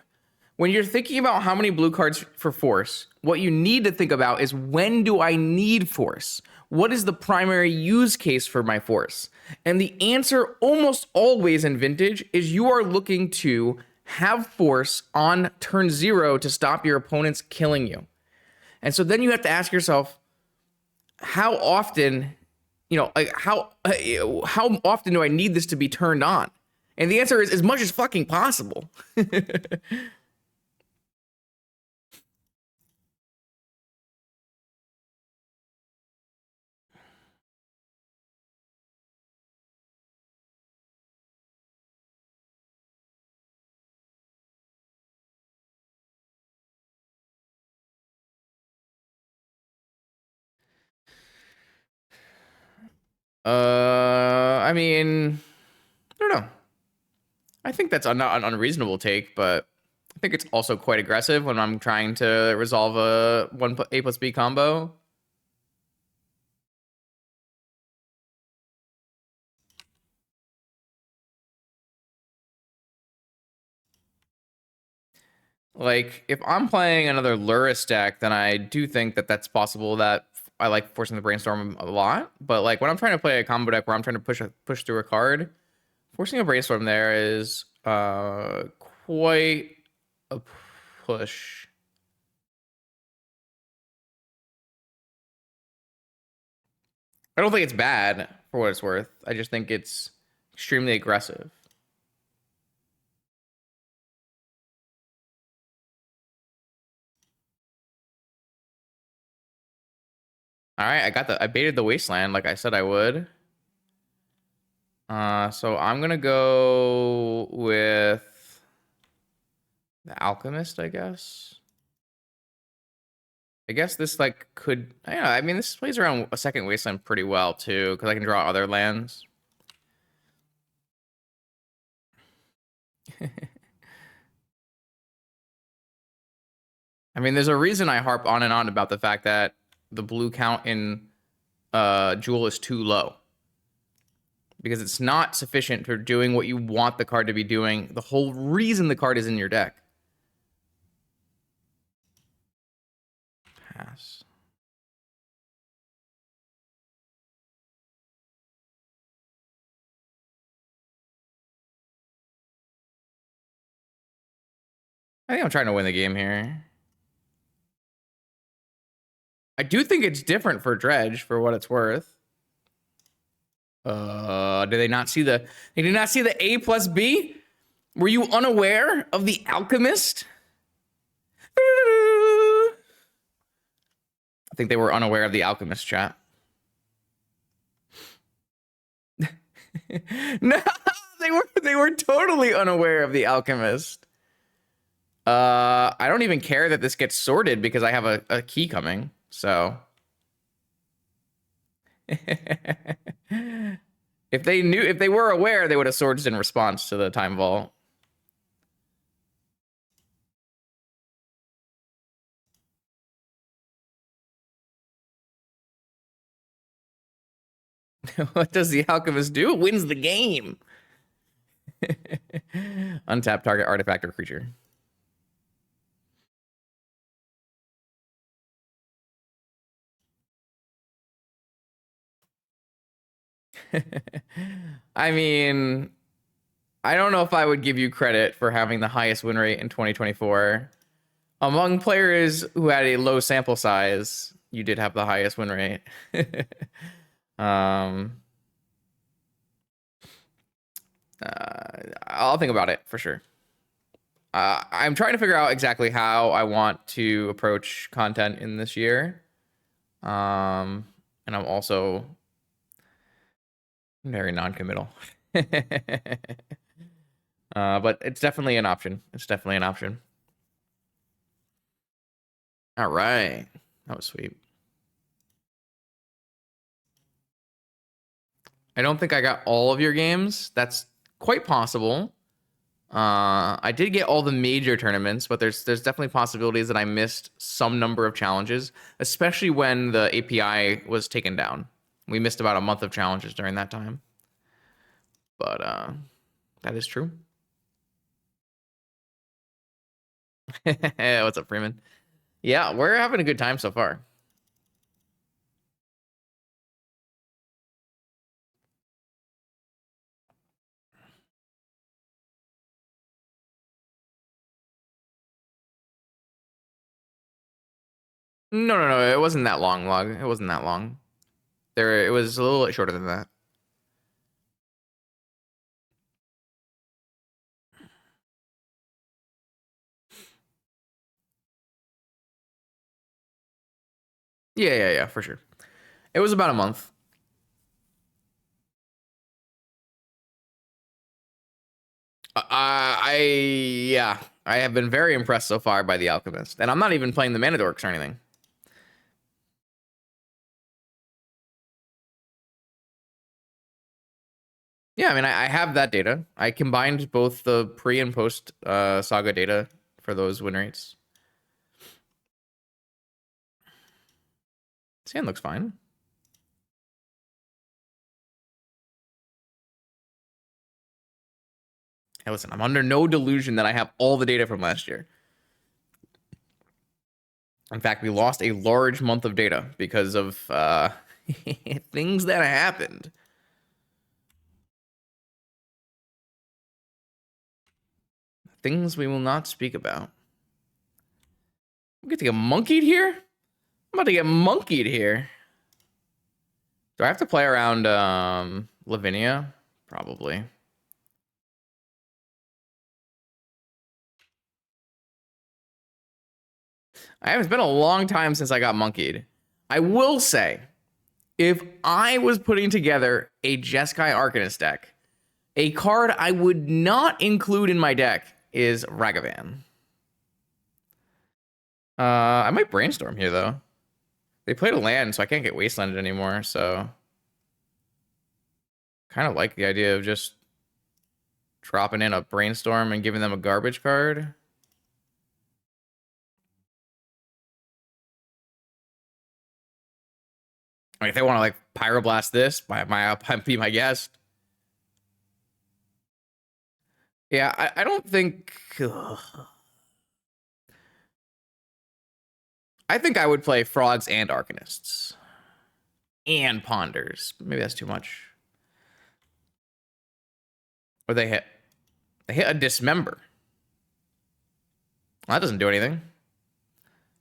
when you're thinking about how many blue cards for Force, what you need to think about is, when do I need Force? What is the primary use case for my Force? And the answer almost always in Vintage is you are looking to have Force on turn 0 to stop your opponents killing you. And so then you have to ask yourself, how often, like how often do I need this to be turned on? And the answer is as much as fucking possible. I mean, I don't know. I think that's not an unreasonable take, but I think it's also quite aggressive when I'm trying to resolve a A plus B combo. Like, if I'm playing another Lurrus deck, then I do think that that's possible that I like forcing the brainstorm a lot. But like when I'm trying to play a combo deck where I'm trying to push through a card, forcing a brainstorm there is quite a push. I don't think it's bad for what it's worth. I just think it's extremely aggressive. All right, I baited the Wasteland like I said I would. So I'm gonna go with the Alchemist, I guess. I guess this like could, I mean, this plays around a second Wasteland pretty well too, because I can draw other lands. I mean, there's a reason I harp on and on about the fact that the blue count in Jewel is too low. Because it's not sufficient for doing what you want the card to be doing. The whole reason the card is in your deck. Pass. I think I'm trying to win the game here. I do think it's different for Dredge, for what it's worth. Did they not see the... They did not see the A plus B? Were you unaware of the Alchemist? I think they were unaware of the Alchemist, chat. No, they were totally unaware of the Alchemist. I don't even care that this gets sorted because I have a key coming, so... If they were aware, they would have swords in response to the time vault. What does the Alchemist do? It wins the game. Untap target artifact or creature. I mean, I don't know if I would give you credit for having the highest win rate in 2024. Among players who had a low sample size, you did have the highest win rate. I'll think about it for sure. I'm trying to figure out exactly how I want to approach content in this year. And I'm also very non-committal. But it's definitely an option. It's definitely an option. All right. That was sweet. I don't think I got all of your games. That's quite possible. I did get all the major tournaments, but there's definitely possibilities that I missed some number of challenges, especially when the API was taken down. We missed about a month of challenges during that time. But that is true. What's up, Freeman? Yeah, we're having a good time so far. No. It wasn't that long, log. It wasn't that long. It was a little bit shorter than that. Yeah, for sure. It was about a month. Yeah, I have been very impressed so far by the Alchemist, and I'm not even playing the Mana Dorks or anything. Yeah, I mean, I have that data. I combined both the pre and post Saga data for those win rates. This hand looks fine. Hey, listen, I'm under no delusion that I have all the data from last year. In fact, we lost a large month of data because of things that happened. Things we will not speak about. I'm going to get monkeyed here? I'm about to get monkeyed here. Do I have to play around Lavinia? Probably. It's been a long time since I got monkeyed. I will say, if I was putting together a Jeskai Arcanist deck, a card I would not include in my deck is Ragavan. I might brainstorm here, though. They played a land, so I can't get wastelanded anymore, so... Kind of like the idea of just dropping in a brainstorm and giving them a garbage card. I mean, if they want to like pyroblast this, be my guest. Yeah, I don't think. Ugh. I think I would play Frogs and Arcanists. And Ponders. Maybe that's too much. Or they hit. They hit a Dismember. Well, that doesn't do anything.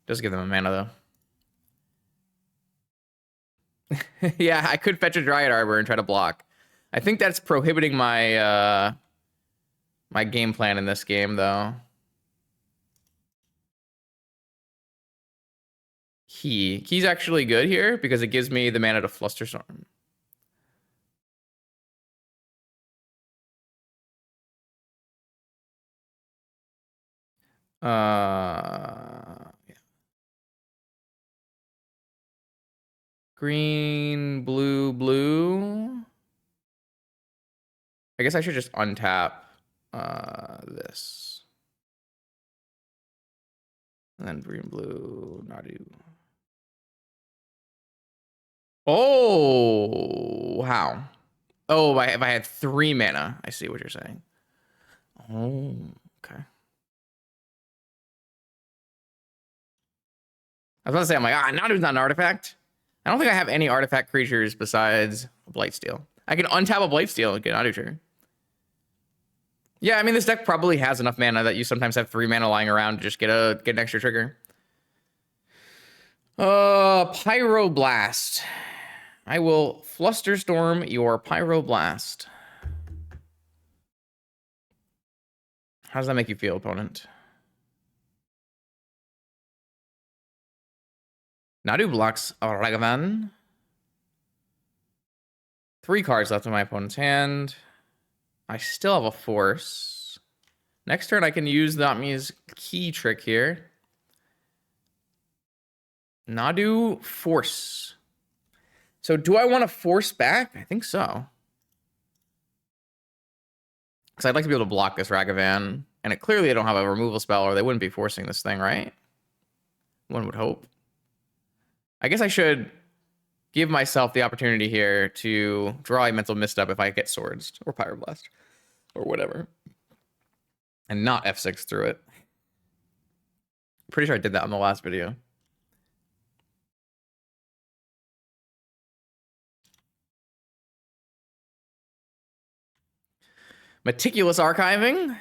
Does give them a mana, though. Yeah, I could fetch a Dryad Arbor and try to block. I think that's prohibiting my my game plan in this game, though. Key's actually good here because it gives me the mana to Flusterstorm. Yeah. Green, blue, blue. I guess I should just untap this. And then green, blue, Nadu. Oh, how? Oh, if I had 3 mana. I see what you're saying. Oh, okay. I was about to say, I'm like, Nadu's not an artifact. I don't think I have any artifact creatures besides Blightsteel. I can untap a Blightsteel and get Nadu trigger. Yeah, I mean, this deck probably has enough mana that you sometimes have 3 mana lying around to just get an extra trigger. Pyroblast. I will Flusterstorm your Pyroblast. How does that make you feel, opponent? Nadu blocks Ragavan. 3 cards left in my opponent's hand. I still have a Force. Next turn, I can use Nami's key trick here. Nadu Force. So do I want to Force back? I think so. Because I'd like to be able to block this Ragavan. And it clearly they don't have a removal spell or they wouldn't be forcing this thing, right? One would hope. I guess I should give myself the opportunity here to draw a mental misstep if I get Swords or Pyroblast or whatever. And not F6 through it. Pretty sure I did that on the last video. Meticulous archiving.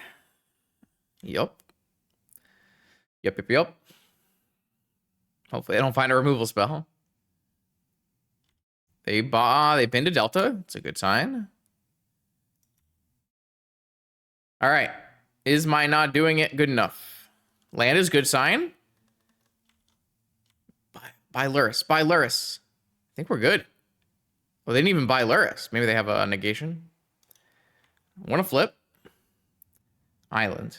Yup. Yup. Hopefully they don't find a removal spell. They pinned a Delta. It's a good sign. All right. Is my not doing it good enough? Land is good sign. Buy Lurrus. I think we're good. Well, they didn't even buy Lurrus. Maybe they have a negation. Want to flip. Island.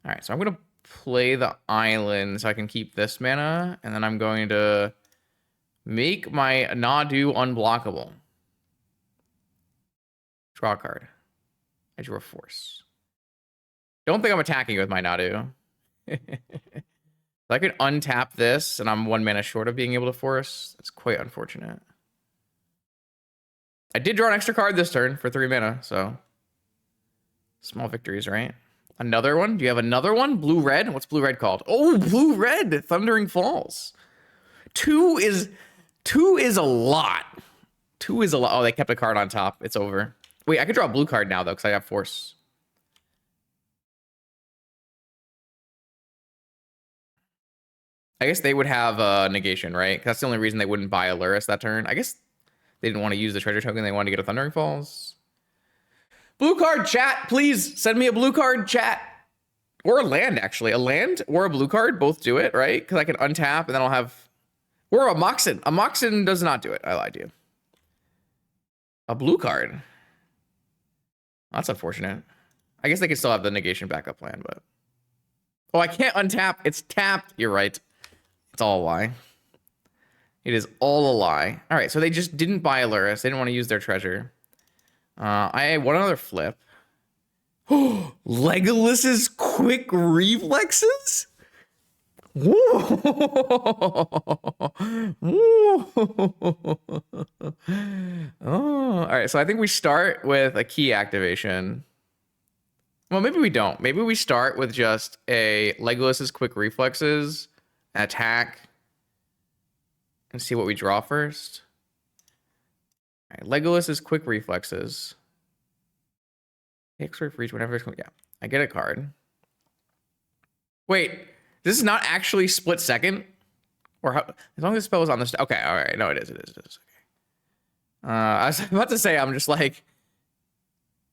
All right, so I'm going to play the island so I can keep this mana. And then I'm going to make my Nadu unblockable. Draw a card. I drew a Force. Don't think I'm attacking with my Nadu. I could untap this, and I'm 1 mana short of being able to Force. That's quite unfortunate. I did draw an extra card this turn for 3 mana, so small victories, right? Another one? Do you have another one? Blue-red? What's blue-red called? Oh, blue-red! Thundering Falls. 2 is a lot. 2 is a lot. Oh, they kept a card on top. It's over. Wait, I could draw a blue card now, though, because I have Force. I guess they would have a negation, right? 'Cause that's the only reason they wouldn't buy a Lurrus that turn. I guess they didn't want to use the treasure token. They wanted to get a Thundering Falls. Blue card, chat. Please send me a blue card, chat. Or a land, actually. A land or a blue card. Both do it, right? Because I can untap and then I'll have... Or a Moxen. A Moxen does not do it. I lied to you. A blue card. That's unfortunate. I guess they can still have the negation backup plan, but... Oh, I can't untap. It's tapped. You're right. It's all a lie. It is all a lie. All right, so they just didn't buy a Lurrus. They didn't want to use their treasure. I had one other flip. Legolas's quick reflexes? Oh, all right. So I think we start with a key activation. Well, maybe we don't. Maybe we start with just a Legolas's quick reflexes, attack, and see what we draw first. All right, Legolas's quick reflexes. Takes for each whenever it's, yeah. I get a card. Wait, this is not actually split second? Or how, as long as the spell is on the okay, all right. No, it is. It is. Okay. I was about to say, I'm just like,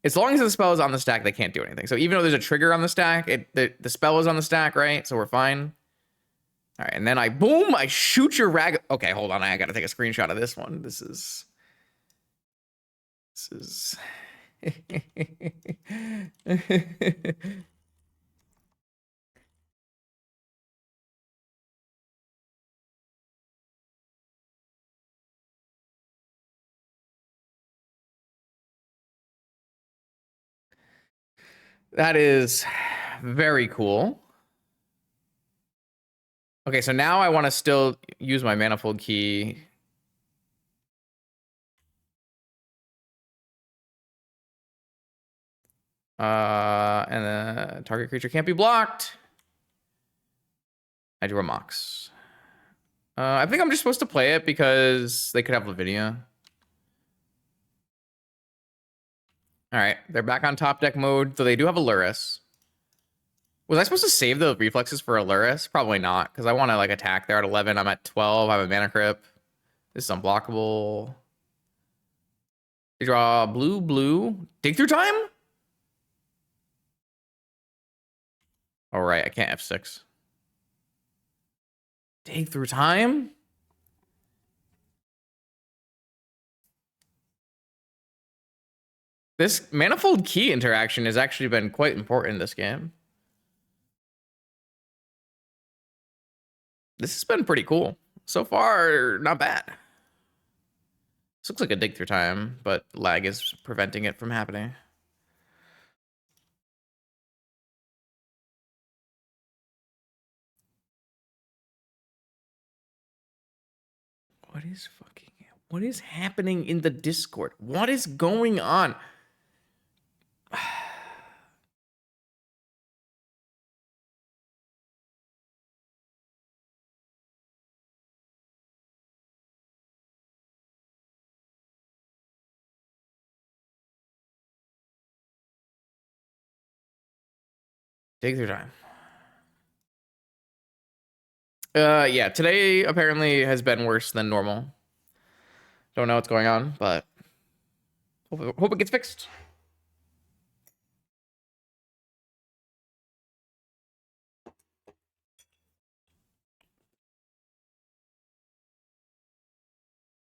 as long as the spell is on the stack, they can't do anything. So even though there's a trigger on the stack, the spell is on the stack, right? So we're fine. All right, and then boom, I shoot your rag. Okay, hold on, I gotta take a screenshot of this one. This is. That is very cool. Okay, so now I want to still use my manifold key. And the target creature can't be blocked. I do a Mox. I think I'm just supposed to play it because they could have Lavinia. All right, they're back on top deck mode, so they do have a Lurrus. Was I supposed to save the reflexes for a Lurrus? Probably not, because I want to like attack. They're at 11. I'm at 12. I have a mana crypt. This is unblockable. They draw blue. Dig through time? All right, I can't F6. Dig through time? This manifold key interaction has actually been quite important in this game. This has been pretty cool. So far, not bad. This looks like a dig through time, but lag is preventing it from happening. What is happening in the Discord? What is going on? Dig through time. Yeah, today apparently has been worse than normal. Don't know what's going on, but hope it gets fixed.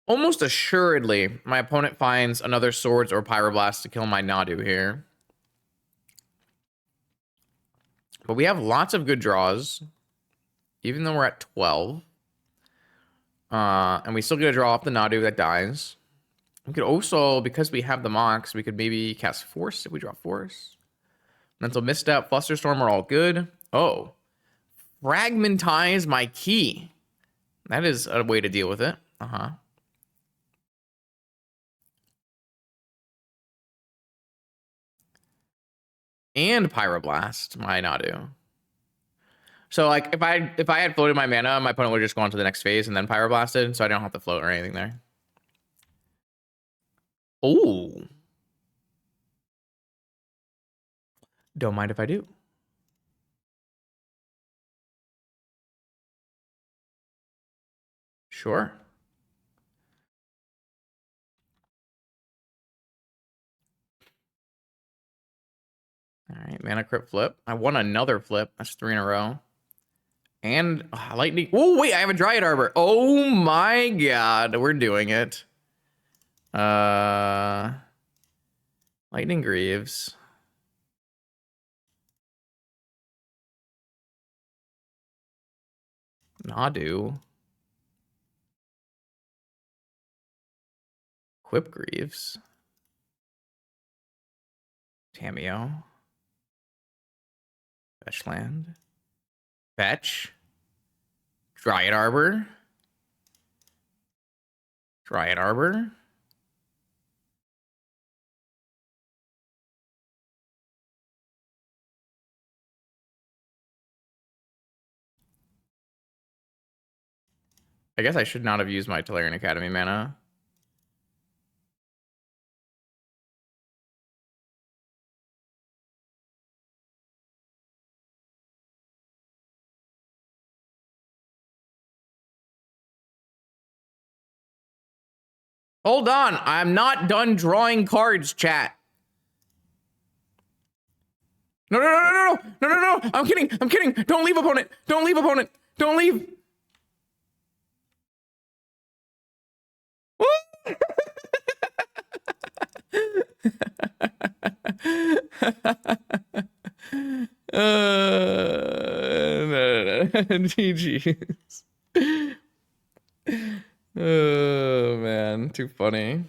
Almost assuredly, my opponent finds another Swords or Pyroblast to kill my Nadu here. But we have lots of good draws, even though we're at 12. And we still get a draw off the Nadu that dies. We could also, because we have the Mox, we could maybe cast Force if we draw Force. Mental Misstep, Flusterstorm are all good. Oh, Fragmentize my key. That is a way to deal with it. And Pyroblast, my Nadu. So like if I had floated my mana, my opponent would just go on to the next phase and then Pyroblasted, so I don't have to float or anything there. Oh. Don't mind if I do. Sure. All right, mana crypt flip. I won another flip. That's 3 in a row. And lightning. Oh, wait, I have a Dryad Arbor. Oh my god, we're doing it. Lightning Greaves. Nadu. Quip Greaves. Tameo. Fetchland. Fetch. Dryad Arbor. Dryad Arbor. I guess I should not have used my Tolarian Academy mana. Hold on, I'm not done drawing cards, chat. No, no, no, no, no, no, no, no, no, I'm kidding, I'm kidding. Don't leave, opponent. Don't leave, opponent. Don't leave. No, GG's. Oh, man, too funny.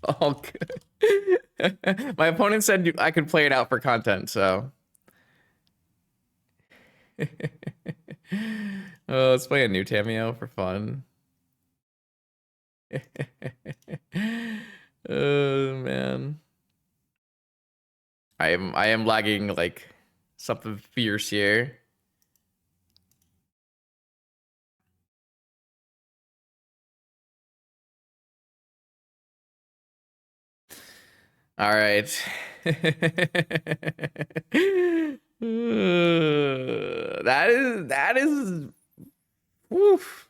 All good. My opponent said I could play it out for content, so. Oh, let's play a new Tameo for fun. Oh, man. I am lagging like something fierce here. All right. That is woof.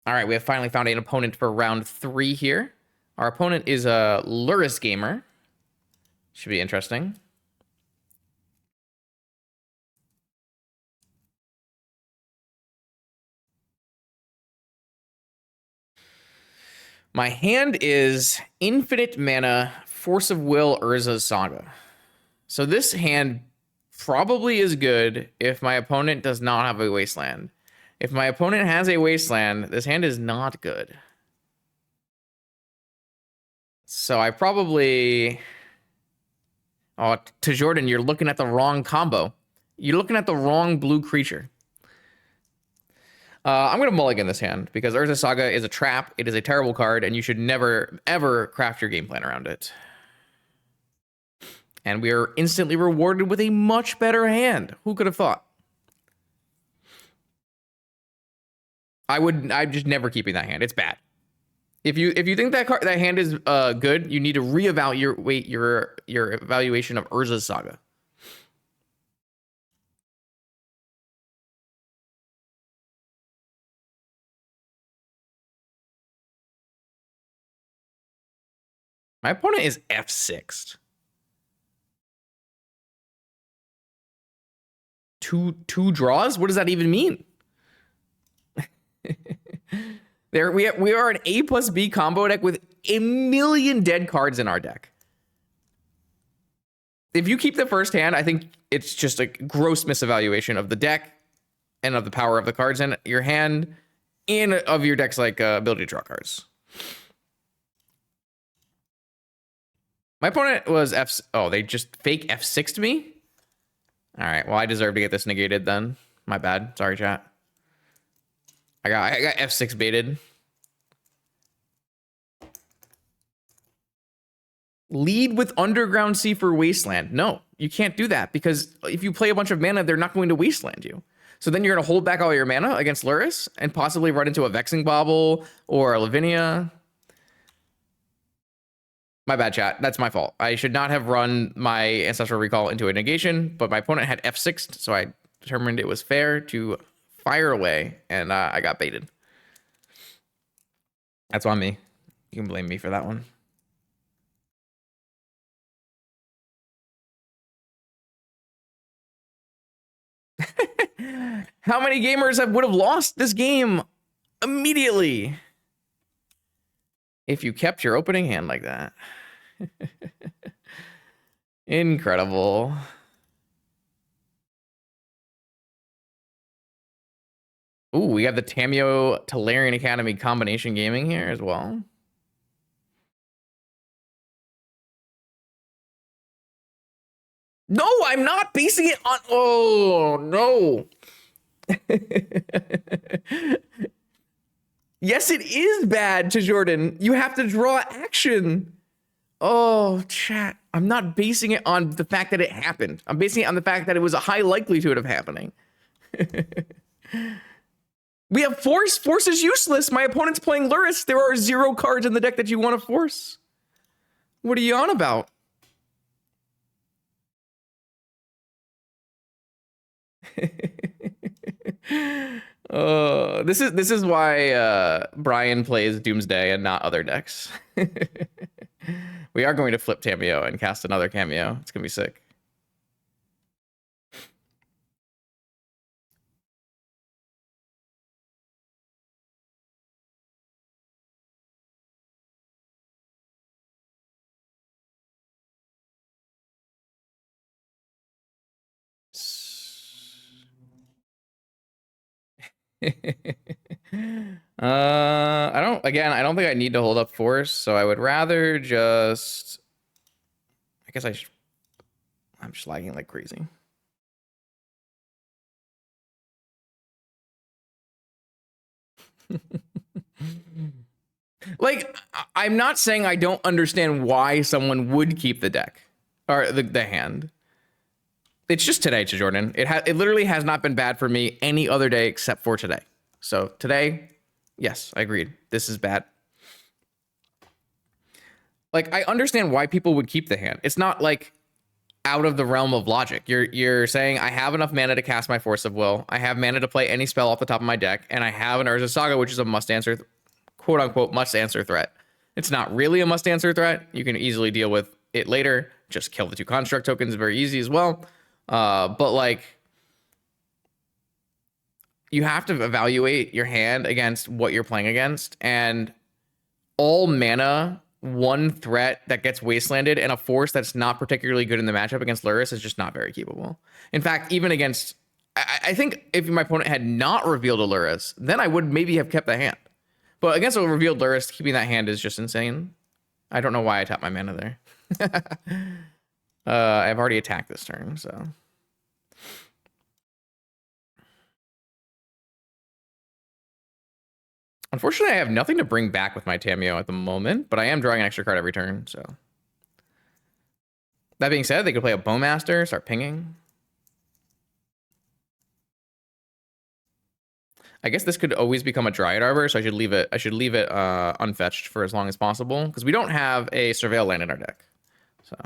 All right, we have finally found an opponent for round 3 here. Our opponent is a Lurrus gamer. Should be interesting. My hand is Infinite Mana, Force of Will, Urza's Saga. So this hand probably is good if my opponent does not have a Wasteland. If my opponent has a Wasteland, this hand is not good. So I probably... Oh, to Jordan, you're looking at the wrong combo. You're looking at the wrong blue creature. I'm going to mulligan this hand because Urza Saga is a trap. It is a terrible card, and you should never, ever craft your game plan around it. And we are instantly rewarded with a much better hand. Who could have thought? I'm just never keeping that hand. It's bad. If you think that hand is good, you need to reevaluate your evaluation of Urza's Saga. My opponent is F6'd. Two draws? What does that even mean? We are an A plus B combo deck with a million dead cards in our deck. If you keep the first hand, I think it's just a gross misevaluation of the deck and of the power of the cards in your hand and of your deck's like ability to draw cards. My opponent was Oh, they just fake F6'd me? All right, well, I deserve to get this negated then. My bad. Sorry, chat. I got F6 baited. Lead with Underground Sea for Wasteland. No, you can't do that because if you play a bunch of mana, they're not going to Wasteland you. So then you're going to hold back all your mana against Lurrus and possibly run into a Vexing Bauble or a Lavinia. My bad, chat. That's my fault. I should not have run my Ancestral Recall into a negation, but my opponent had F6'd, so I determined it was fair to fire away, and I got baited. That's on me. You can blame me for that one. How many gamers would have lost this game immediately if you kept your opening hand like that? Incredible. Ooh, we have the Tameo Tolarian Academy combination gaming here as well. No, I'm not basing it on. Oh, no. Yes, it is bad to Jordan. You have to draw action. Oh, chat. I'm not basing it on the fact that it happened. I'm basing it on the fact that it was a high likelihood of happening. We have force. Force is useless. My opponent's playing Lurrus. There are 0 cards in the deck that you want to force. What are you on about? This is why Brian plays Doomsday and not other decks. We are going to flip Cameo and cast another Cameo. It's gonna be sick. I don't think I need to hold up force, so I would rather just, I guess I'm just lagging like crazy. Like, I'm not saying I don't understand why someone would keep the deck or the hand. It's just today, to Jordan. It literally has not been bad for me any other day except for today. So today, yes, I agreed. This is bad. Like, I understand why people would keep the hand. It's not like out of the realm of logic. You're saying I have enough mana to cast my Force of Will. I have mana to play any spell off the top of my deck, and I have an Urza Saga, which is a must answer, quote unquote, must answer threat. It's not really a must answer threat. You can easily deal with it later. Just kill the 2 construct tokens, very easy as well. But like, you have to evaluate your hand against what you're playing against, and all mana, 1 threat that gets wastelanded, and a force that's not particularly good in the matchup against Lurrus is just not very keepable. In fact, even against, I think if my opponent had not revealed a Lurrus, then I would maybe have kept the hand. But against a revealed Lurrus, keeping that hand is just insane. I don't know why I tapped my mana there. I've already attacked this turn, so. Unfortunately, I have nothing to bring back with my Tameo at the moment, but I am drawing an extra card every turn, so. That being said, they could play a Bowmaster, start pinging. I guess this could always become a Dryad Arbor, so I should leave it unfetched for as long as possible, because we don't have a Surveil land in our deck. So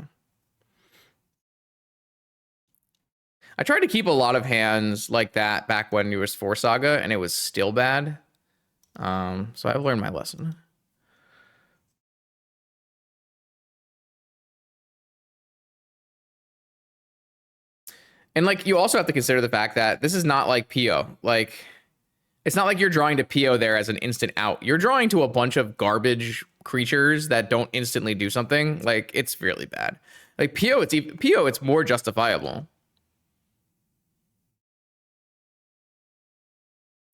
I tried to keep a lot of hands like that back when it was Force Saga, and it was still bad. So I've learned my lesson. And like, you also have to consider the fact that this is not like PO. Like, it's not like you're drawing to PO there as an instant out. You're drawing to a bunch of garbage creatures that don't instantly do something. Like, it's really bad. Like PO, it's more justifiable.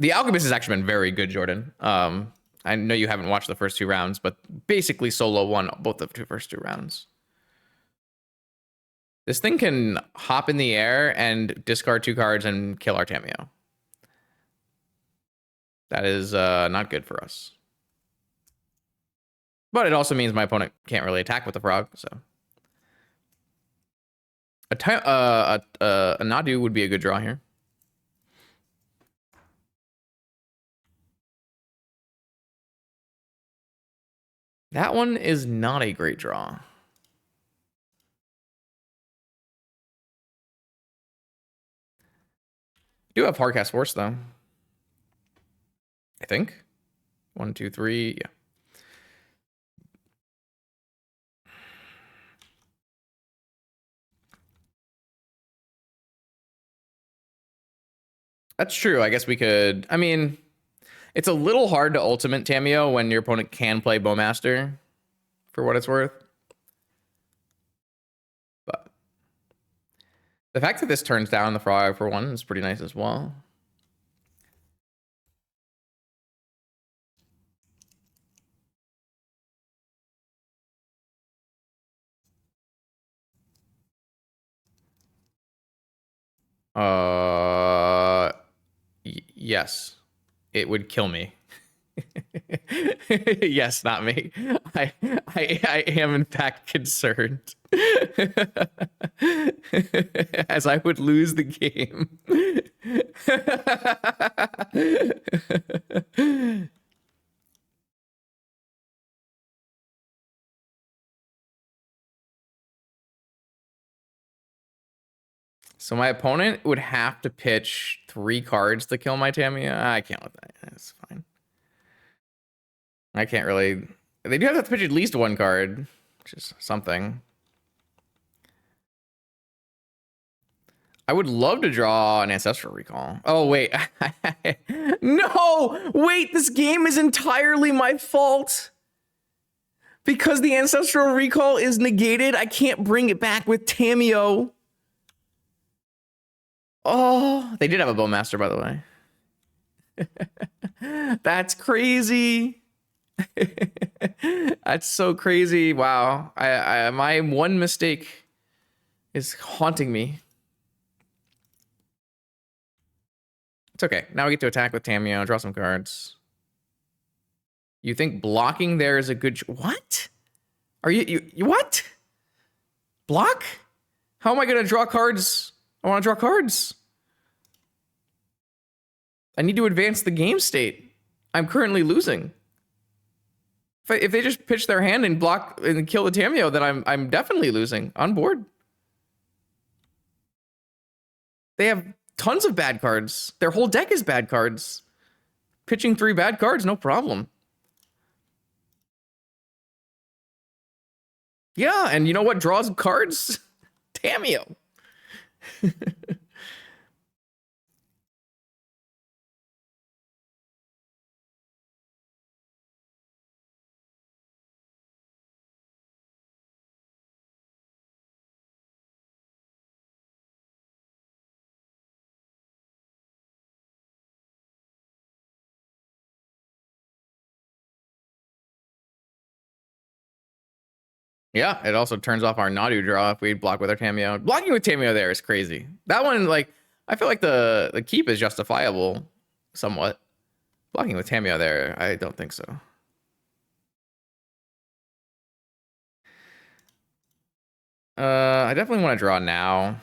The Alchemist has actually been very good, Jordan. I know you haven't watched the first 2 rounds, but basically solo won both of the first 2 rounds. This thing can hop in the air and discard 2 cards and kill our Tameo. That is not good for us. But it also means my opponent can't really attack with the frog, so. A Nadu would be a good draw here. That one is not a great draw. Do have Hardcast Force, though. I think. 1, 2, 3, yeah. That's true. I guess we could. I mean, it's a little hard to ultimate Tameo when your opponent can play Bowmaster, for what it's worth. But the fact that this turns down the frog for 1 is pretty nice as well. Yes, it would kill me. Yes, not me. I am in fact concerned. As I would lose the game. So my opponent would have to pitch 3 cards to kill my Tamiya. I can't let that. That's fine. I can't really. They do have to pitch at least 1 card, which is something. I would love to draw an Ancestral Recall. Oh, wait. No! Wait, this game is entirely my fault. Because the Ancestral Recall is negated, I can't bring it back with Tamiyo. Oh, they did have a Bowmaster, by the way. That's crazy. That's so crazy. Wow. My one mistake is haunting me. It's okay. Now we get to attack with Tamiyo, draw some cards. You think blocking there is a good... What? Are you what? Block? How am I going to draw cards? I want to draw cards. I need to advance the game state. I'm currently losing. If they just pitch their hand and block and kill the Tamiyo, then I'm definitely losing. On board. They have tons of bad cards. Their whole deck is bad cards. Pitching 3 bad cards, no problem. Yeah, and you know what draws cards? Tamiyo. Yeah, it also turns off our Nadu draw if we block with our Tamiyo. Blocking with Tamiyo there is crazy. That one, like, I feel like the keep is justifiable somewhat. Blocking with Tamiyo there, I don't think so. I definitely want to draw now.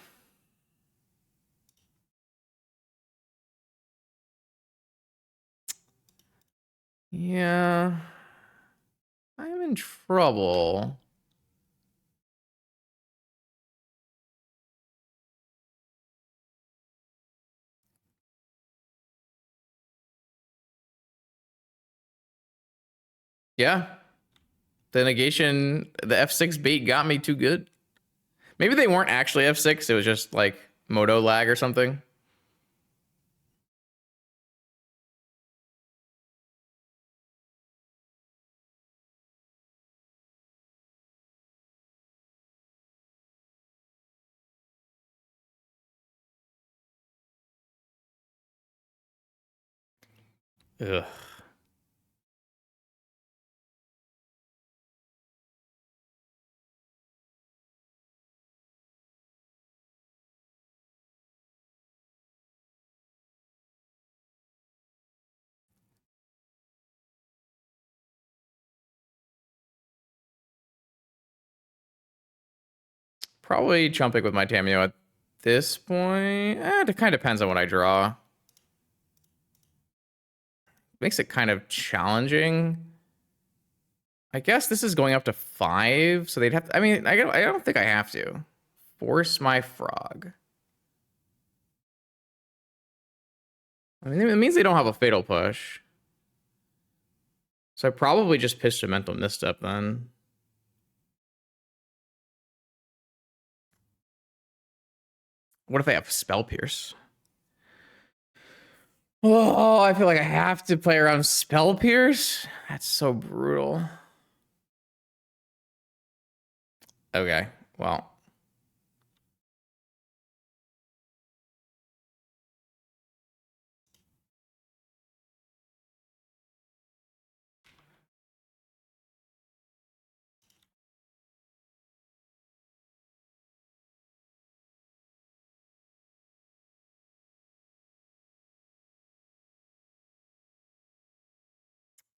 Yeah. I'm in trouble. Yeah. The negation, the F6 bait got me too good. Maybe they weren't actually F6, it was just like Moto lag or something. Ugh. Probably chumping with my Tamiyo at this point. It kind of depends on what I draw. Makes it kind of challenging. I guess this is going up to 5, so they'd have to, I mean, I don't think I have to. Force my frog. I mean, it means they don't have a fatal push. So I probably just pitched a mental misstep then. What if they have Spell Pierce? Oh, I feel like I have to play around Spell Pierce. That's so brutal. Okay, well.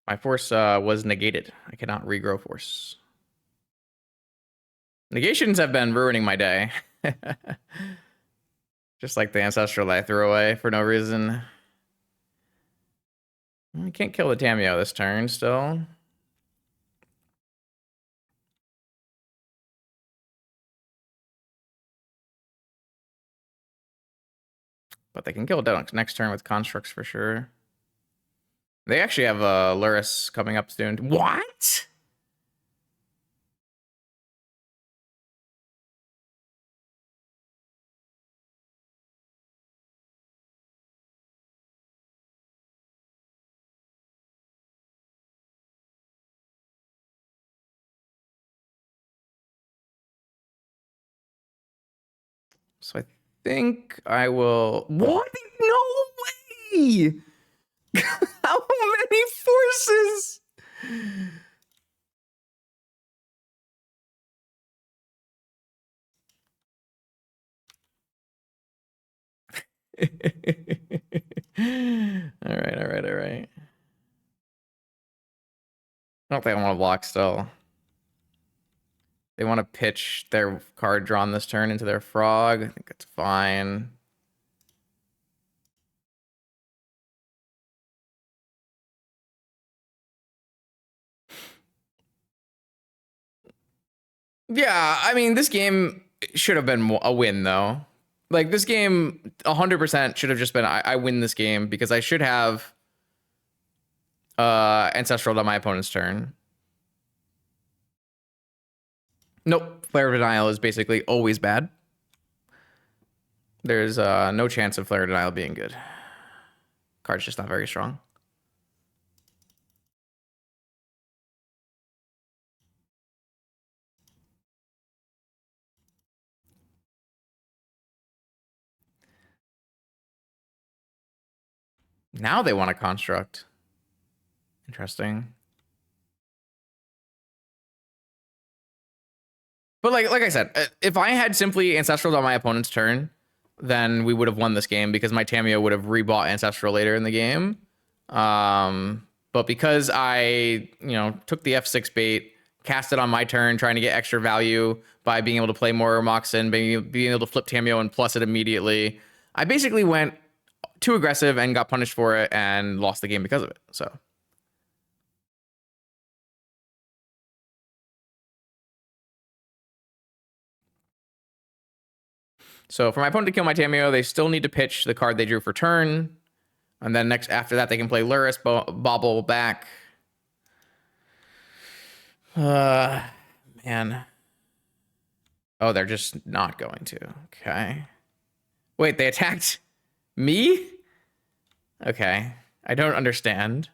My force was negated. I cannot regrow force. Negations have been ruining my day. Just like the ancestral I threw away for no reason. I can't kill the Tameo this turn still. But they can kill it next turn with constructs for sure. They actually have Lurrus coming up soon. What? So I think I will. What? No way! How many forces? All right, all right, all right. I don't think I want to block still. They want to pitch their card drawn this turn into their frog. I think it's fine. Yeah, I mean, this game should have been a win, though. Like, this game 100% should have just been, I win this game because I should have Ancestral on my opponent's turn. Nope. Flare of Denial is basically always bad. There's no chance of Flare of Denial being good. Card's just not very strong. Now they want to construct. Interesting. But like I said, if I had simply Ancestral on my opponent's turn, then we would have won this game because my Tameo would have rebought Ancestral later in the game. But because I, took the F6 bait, cast it on my turn, trying to get extra value by being able to play more Moxen, being able to flip Tameo and plus it immediately, I basically went too aggressive and got punished for it and lost the game because of it. So for my opponent to kill my Tameo, they still need to pitch the card they drew for turn. And then after that, they can play Lurrus, bobble back. Man. Oh, they're just not going to. Okay. Wait, they attacked me? Okay. I don't understand.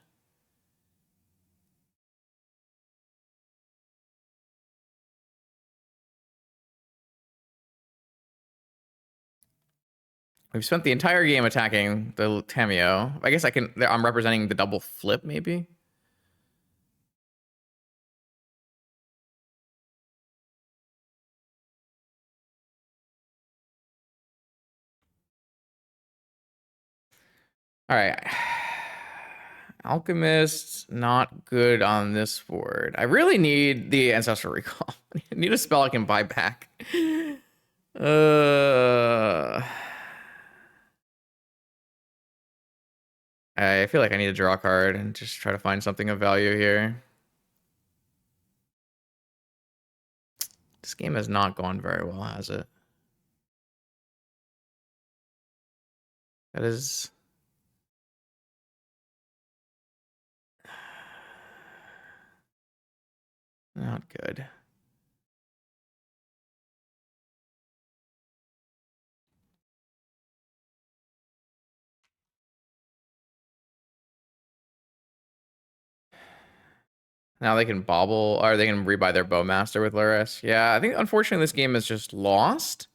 We've spent the entire game attacking the Tameo. I guess I'm representing the double flip, maybe? All right. Alchemist, not good on this board. I really need the Ancestral Recall. I need a spell I can buy back. I feel like I need to draw a card and just try to find something of value here. This game has not gone very well, has it? That is... not good. Now they can bobble, or they can rebuy their Bowmaster with Lurrus. Yeah, I think unfortunately this game is just lost.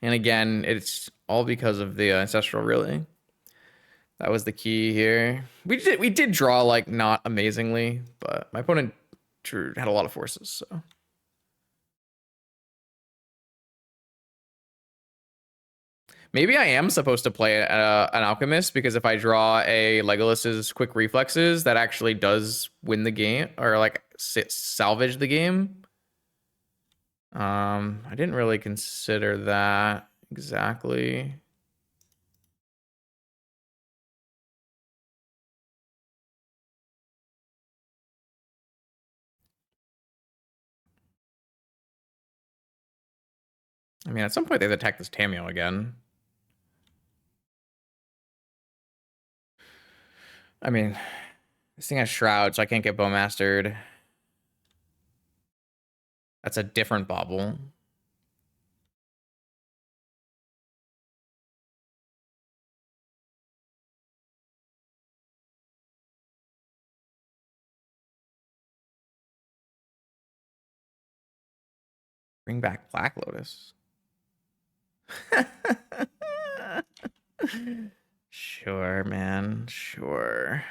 And again, it's all because of the Ancestral, really. That was the key here. We did draw, like, not amazingly, but my opponent had a lot of forces, so. Maybe I am supposed to play an alchemist because if I draw a Legolas's quick reflexes, that actually does win the game or like salvage the game. I didn't really consider that exactly. I mean, at some point they have to attack this Tamio again. I mean, this thing has Shroud, so I can't get Bowmastered. That's a different bauble. Bring back Black Lotus. Sure, man. Sure.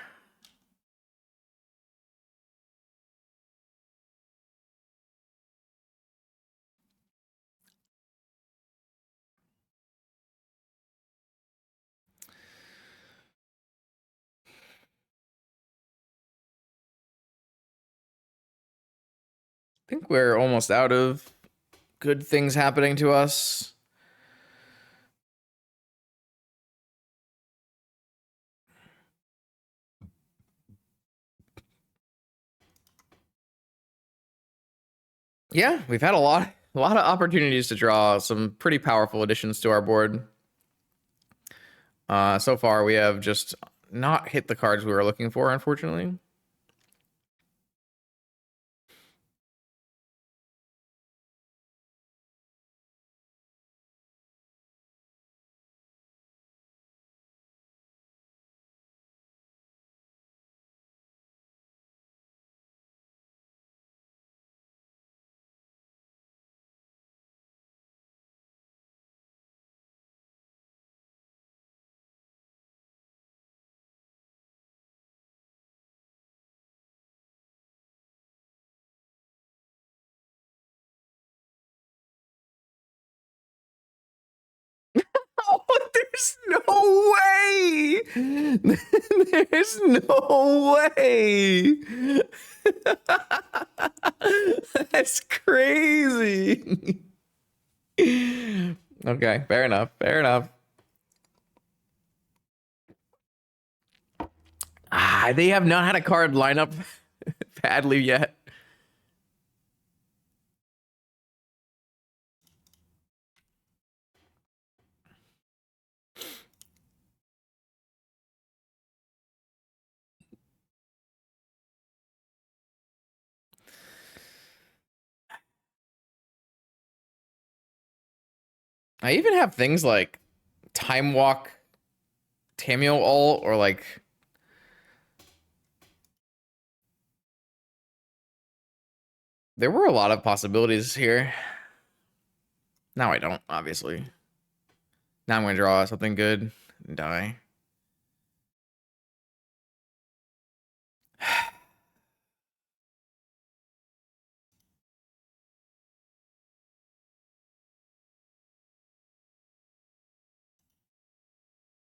I think we're almost out of good things happening to us. Yeah, we've had a lot of opportunities to draw some pretty powerful additions to our board. So far we have just not hit the cards we were looking for, unfortunately. Oh, there's no way. There's no way. That's crazy. Okay, fair enough. Fair enough. They have not had a card line up badly yet. I even have things like Time Walk, Tamio Ult, or like there were a lot of possibilities here. Now I don't, obviously. Now I'm gonna draw something good and die.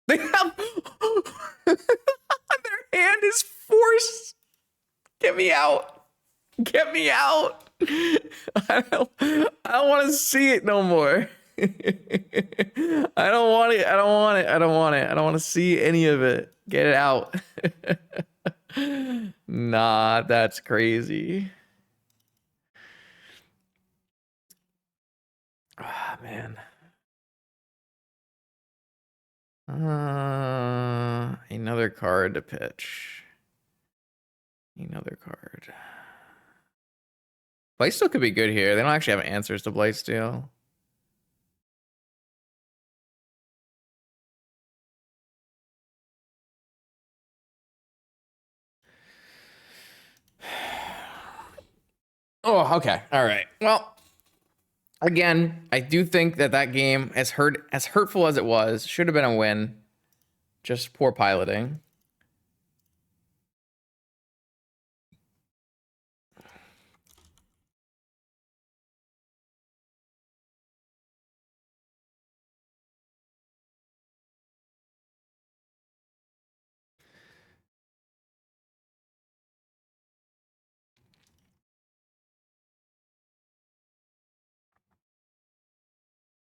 They have their hand is forced. Get me out. Get me out. I don't want to see it no more. I don't want it. I don't want it. I don't want it. I don't want to see any of it. Get it out. Nah, that's crazy. Ah, man. Another card to pitch. Another card. Blightsteel could be good here. They don't actually have answers to Blightsteel. Oh, okay. All right. Well, again, I do think that that game, as hurtful as it was, should have been a win. Just poor piloting.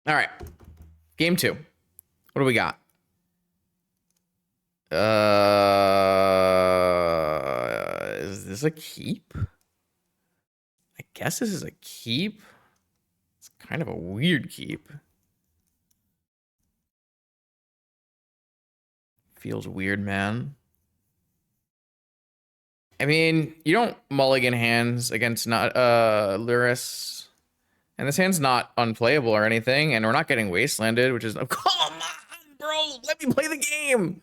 All right. Game 2. What do we got? Is this a keep? I guess this is a keep. It's kind of a weird keep. Feels weird, man. I mean, you don't mulligan hands against not Lurrus. And this hand's not unplayable or anything, and we're not getting wastelanded, which is come on, bro, let me play the game.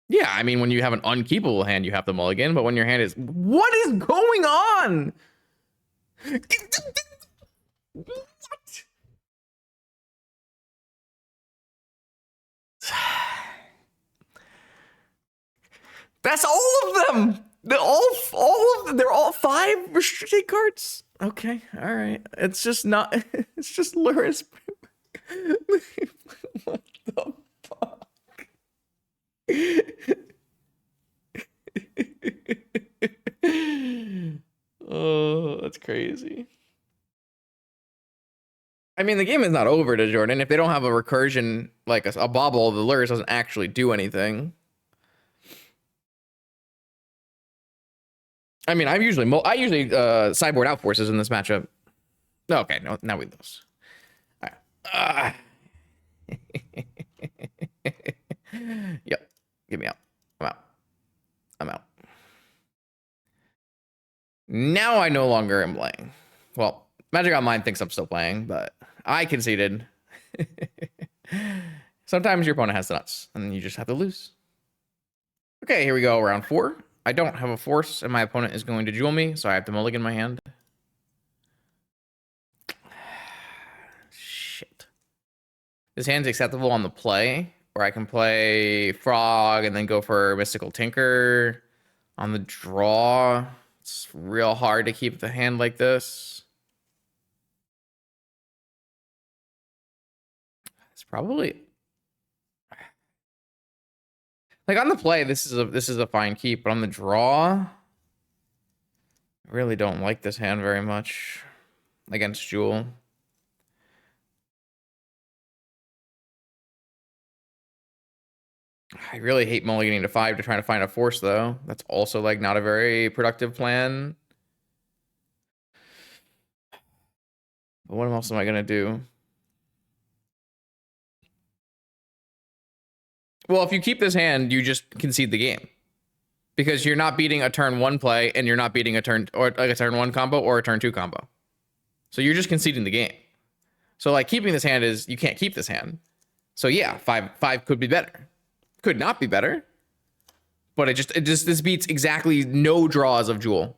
Yeah, I mean, when you have an unkeepable hand, you have the mulligan, but when your hand is... What is going on? What? That's all of them. They're all of them. They're all 5 restricted cards. Okay, all right. It's just not... It's just Lurrus. What the fuck? Oh, that's crazy. I mean, the game is not over to Jordan. If they don't have a recursion, like a bobble, the Lurrus doesn't actually do anything. I mean, I usually sideboard out forces in this matchup. Okay, no, now we lose. All right. Yep. Get me out. I'm out. I'm out. Now I no longer am playing. Well, Magic Online thinks I'm still playing, but I conceded. Sometimes your opponent has the nuts, and you just have to lose. Okay, here we go, round 4. I don't have a force, and my opponent is going to jewel me, so I have to mulligan my hand. Shit. This hand's acceptable on the play, where I can play Frog and then go for Mystical Tinker. On the draw, it's real hard to keep the hand like this. It's probably... Like on the play, this is a fine keep, but on the draw, I really don't like this hand very much against Jewel. I really hate mulliganing to 5 to try to find a force, though. That's also like not a very productive plan. But what else am I gonna do? Well, if you keep this hand, you just concede the game. Because you're not beating a turn 1 play, and you're not beating a turn or like a turn 1 combo or a turn 2 combo. So you're just conceding the game. So like keeping this hand is you can't keep this hand. So yeah, 5 could be better. Could not be better. But it just this beats exactly no draws of Jewel.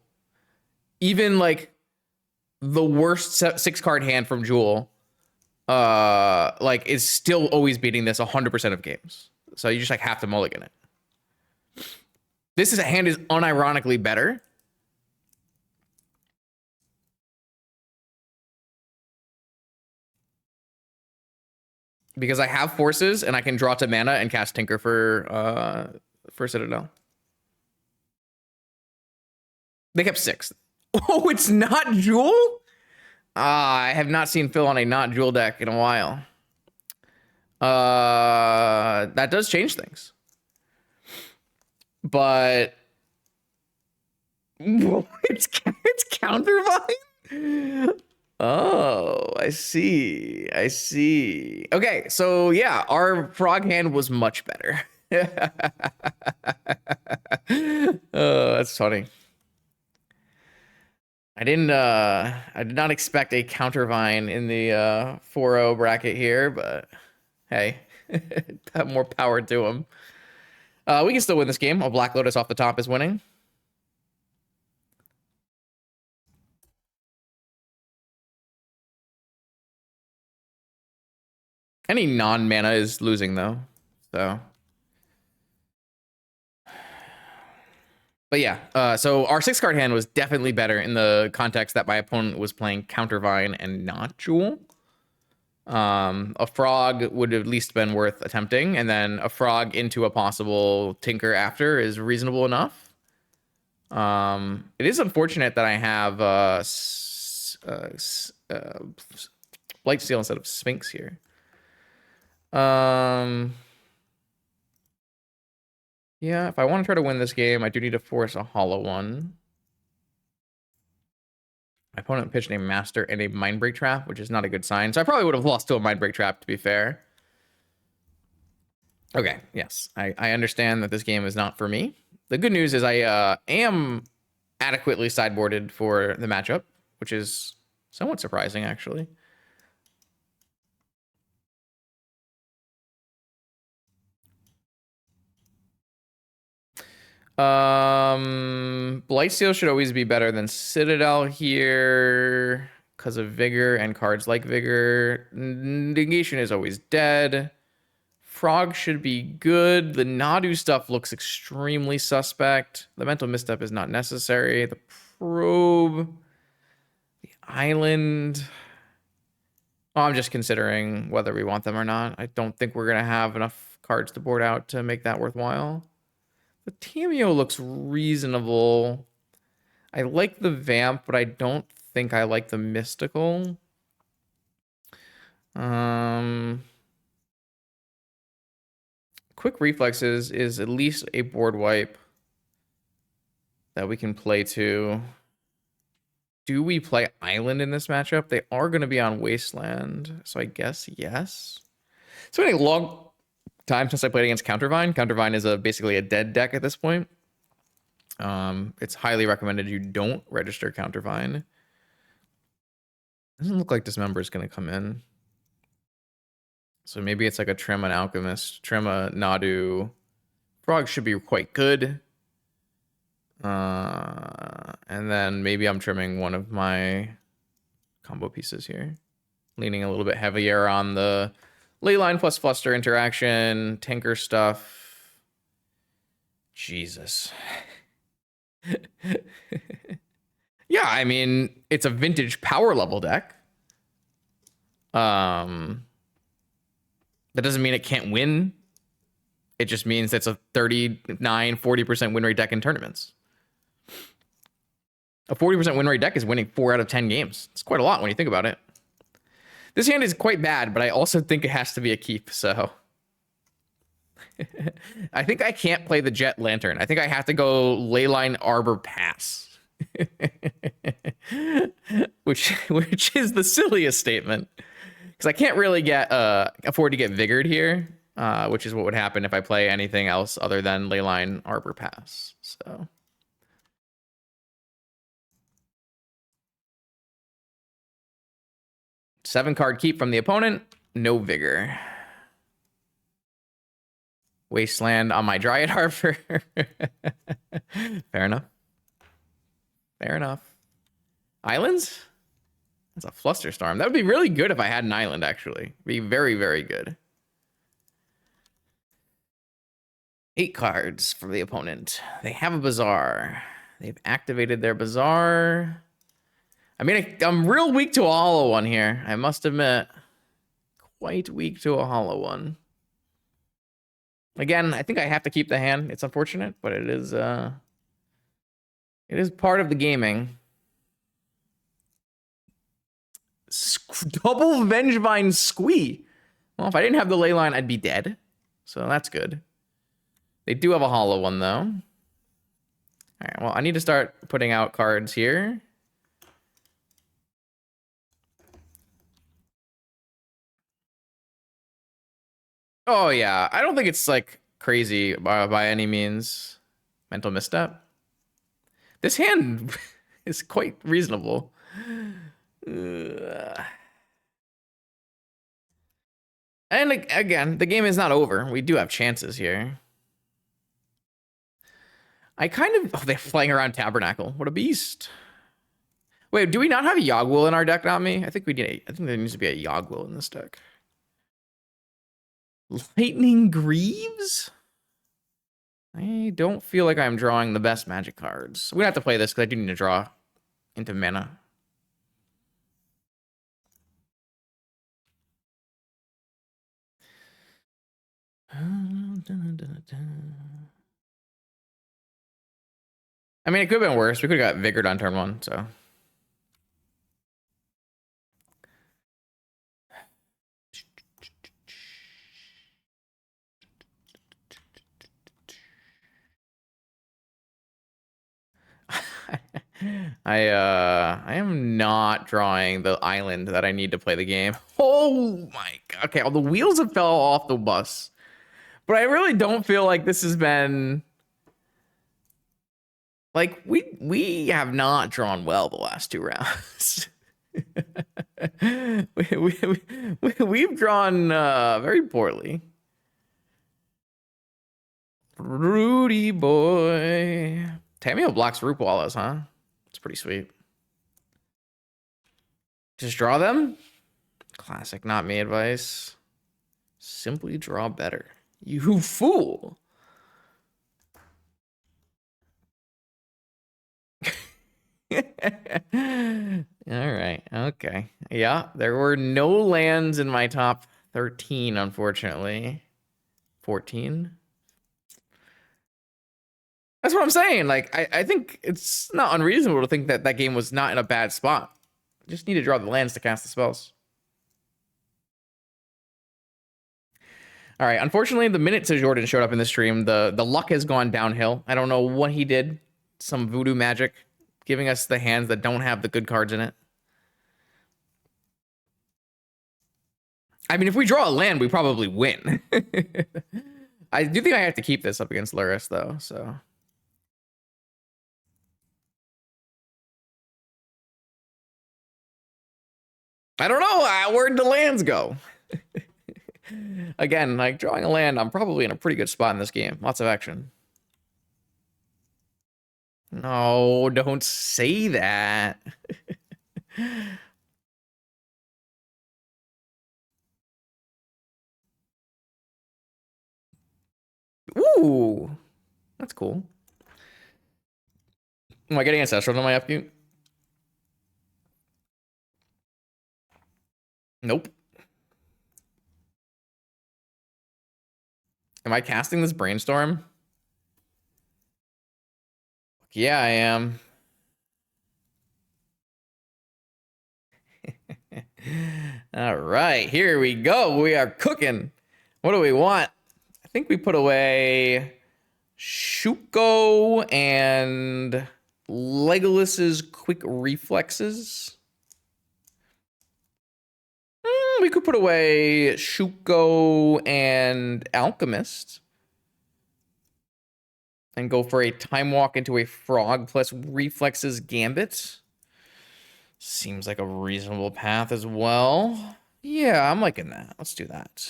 Even like the worst 6-card hand from Jewel like is still always beating this 100% of games. So you just like have to mulligan it. This is a hand is unironically better. Because I have forces and I can draw to mana and cast Tinker for Citadel. They kept 6. Oh, it's not Jewel? I have not seen Phil on a not Jewel deck in a while. That does change things. But it's Countervine? Oh, I see. I see. Okay, so yeah, our frog hand was much better. Oh, that's funny. I did not expect a Countervine in the 4-0 bracket here, but hey, more power to him. We can still win this game. A Black Lotus off the top is winning. Any non-mana is losing, though. So... But yeah, so our 6-card hand was definitely better in the context that my opponent was playing Countervine and not Jewel. A frog would have at least been worth attempting, and then a frog into a possible tinker after is reasonable enough. It is unfortunate that I have Blight Steel instead of Sphinx here. Yeah, if I want to try to win this game, I do need to force a hollow one. My opponent pitched a Master and a Mindbreak Trap, which is not a good sign. So I probably would have lost to a Mindbreak Trap, to be fair. Okay, yes. I understand that this game is not for me. The good news is I am adequately sideboarded for the matchup, which is somewhat surprising, actually. Blightsteel should always be better than Citadel here because of Vigor and cards like Vigor. Negation is always dead. Frog should be good. The Nadu stuff looks extremely suspect. The Mental Misstep is not necessary. The Probe. The Island. Oh, I'm just considering whether we want them or not. I don't think we're going to have enough cards to board out to make that worthwhile. The Tameo looks reasonable. I like the Vamp, but I don't think I like the Mystical. Quick Reflexes is at least a board wipe that we can play to. Do we play Island in this matchup? They are going to be on Wasteland, so I guess yes. It's been a long time since I played against Countervine. Countervine is basically a dead deck at this point. It's highly recommended you don't register Countervine. Doesn't look like Dismember is going to come in. So maybe it's like a Trim an Alchemist, Trim a Nadu. Frog should be quite good. And then maybe I'm trimming one of my combo pieces here. Leaning a little bit heavier on the Leyline plus Fluster interaction, Tinker stuff. Jesus. Yeah, I mean, it's a vintage power level deck. That doesn't mean it can't win. It just means it's a 39-40% win rate deck in tournaments. A 40% win rate deck is winning 4 out of 10 games. It's quite a lot when you think about it. This hand is quite bad, but I also think it has to be a keep, so... I think I can't play the Jet Lantern. I think I have to go Leyline Arbor Pass. which is the silliest statement. Because I can't really afford to get Vigored here, which is what would happen if I play anything else other than Leyline Arbor Pass. So... 7-card keep from the opponent. No Vigor. Wasteland on my Dryad Harbor. Fair enough. Fair enough. Islands? That's a Flusterstorm. That would be really good if I had an island, actually. Be very, very good. 8 cards from the opponent. They have a Bazaar. They've activated their Bazaar. I mean, I'm real weak to a hollow one here. I must admit. Quite weak to a hollow one. Again, I think I have to keep the hand. It's unfortunate, but it is part of the gaming. Double Vengevine Squee. Well, if I didn't have the Leyline, I'd be dead. So that's good. They do have a hollow one, though. All right, well, I need to start putting out cards here. Oh, yeah. I don't think it's, like, crazy by any means. Mental Misstep. This hand is quite reasonable. And, like, again, the game is not over. We do have chances here. I kind of... Oh, they're flying around Tabernacle. What a beast. Wait, do we not have a Yogwill in our deck, not me? I think we need I think there needs to be a Yogwill in this deck. Lightning Greaves? I don't feel like I'm drawing the best Magic cards. We're gonna have to play this because I do need to draw into mana. I mean, it could have been worse. We could have got Vigored on turn 1, so. I am not drawing the island that I need to play the game. Oh my god. Okay, all the wheels have fell off the bus. But I really don't feel like this has been like we have not drawn well the last 2 rounds. We've drawn very poorly. Rudy boy. Tamio blocks Root Wallows, huh? It's pretty sweet. Just draw them? Classic, not me advice. Simply draw better. You fool. All right. Okay. Yeah, there were no lands in my top 13, unfortunately. 14. That's what I'm saying. Like, I think it's not unreasonable to think that that game was not in a bad spot. Just need to draw the lands to cast the spells. All right. Unfortunately, the minute Jordan showed up in the stream, the luck has gone downhill. I don't know what he did. Some voodoo magic, giving us the hands that don't have the good cards in it. I mean, if we draw a land, we probably win. I do think I have to keep this up against Lurrus, though, so. I don't know. Where'd the lands go? Again, like drawing a land, I'm probably in a pretty good spot in this game. Lots of action. No, don't say that. Ooh, that's cool. Am I getting Ancestral on my upkeep? Nope. Am I casting this Brainstorm? Yeah, I am. All right, here we go. We are cooking. What do we want? I think we put away Shuko and Legolas's Quick Reflexes. We could put away Shuko and Alchemist and go for a Time Walk into a Frog plus Reflexes Gambit. Seems like a reasonable path as well. Yeah, I'm liking that. Let's do that.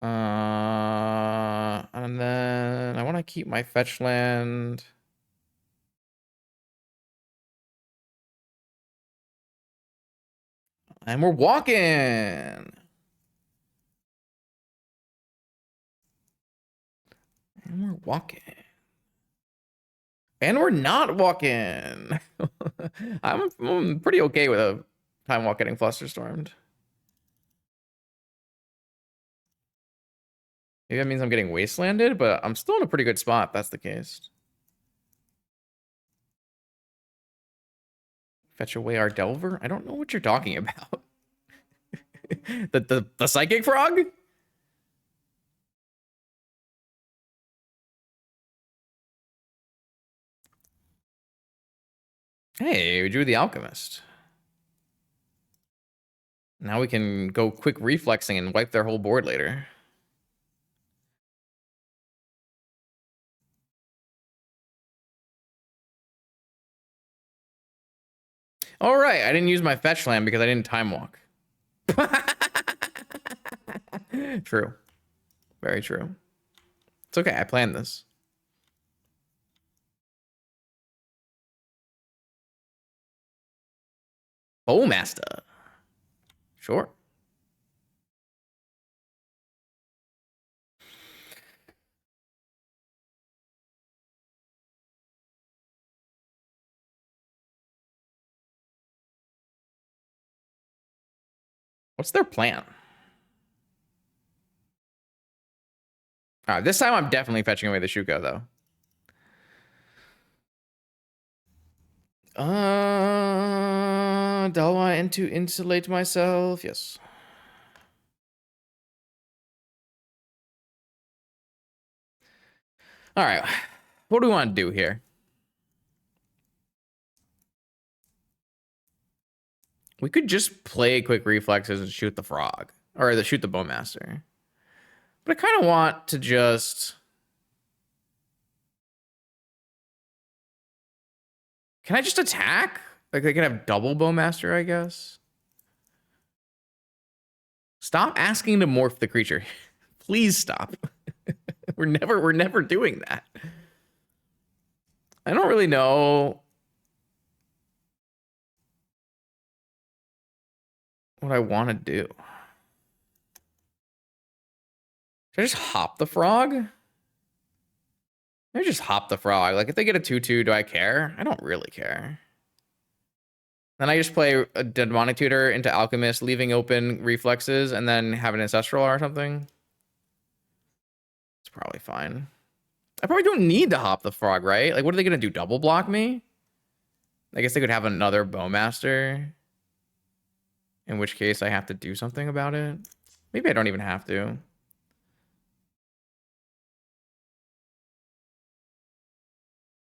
And then I want to keep my fetch land. And we're walking. And we're walking. And we're not walking. I'm pretty okay with a Time Walk getting Flusterstormed. Maybe that means I'm getting Wastelanded, but I'm still in a pretty good spot if that's the case. Fetch away our Delver? I don't know what you're talking about. the Psychic Frog? Hey, we drew the Alchemist. Now we can go quick reflexing and wipe their whole board later. All right, I didn't use my fetch land because I didn't Time Walk. True. Very true. It's okay, I planned this. Bowmaster. Sure. What's their plan? All right, this time I'm definitely fetching away the Shuko, though. Do I want to insulate myself? Yes. All right. What do we want to do here? We could just play quick reflexes and shoot the frog. Or shoot the bowmaster. But I kind of want to just... Can I just attack? Like, they can have double bowmaster, I guess. Stop asking to morph the creature. Please stop. we're never doing that. I don't really know what I want to do. Should I just hop the frog? Maybe just hop the frog. Like, if they get a 2/2, do I care? I don't really care. Then I just play a Demonic Tutor into Alchemist, leaving open reflexes, and then have an Ancestral or something. It's probably fine. I probably don't need to hop the frog, right? Like, what are they going to do? Double block me? I guess they could have another Bowmaster. In which case, I have to do something about it. Maybe I don't even have to.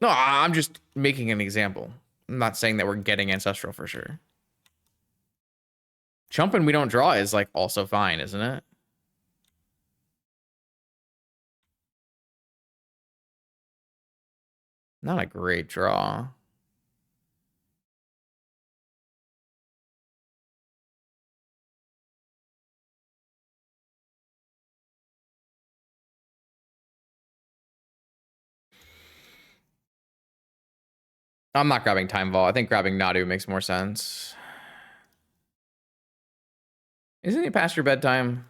No, I'm just making an example. I'm not saying that we're getting Ancestral for sure. Chumping we don't draw is, like, also fine, isn't it? Not a great draw. I'm not grabbing Time Vault. I think grabbing Nadu makes more sense. Isn't it past your bedtime?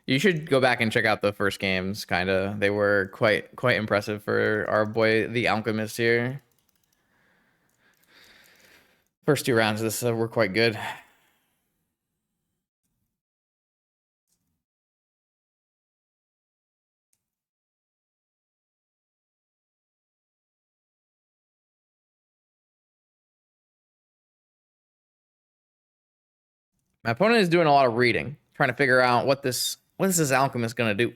You should go back and check out the first games, kind of. They were quite impressive for our boy, the Alchemist here. First 2 rounds of this were quite good. My opponent is doing a lot of reading, trying to figure out what is this Alchemist gonna do.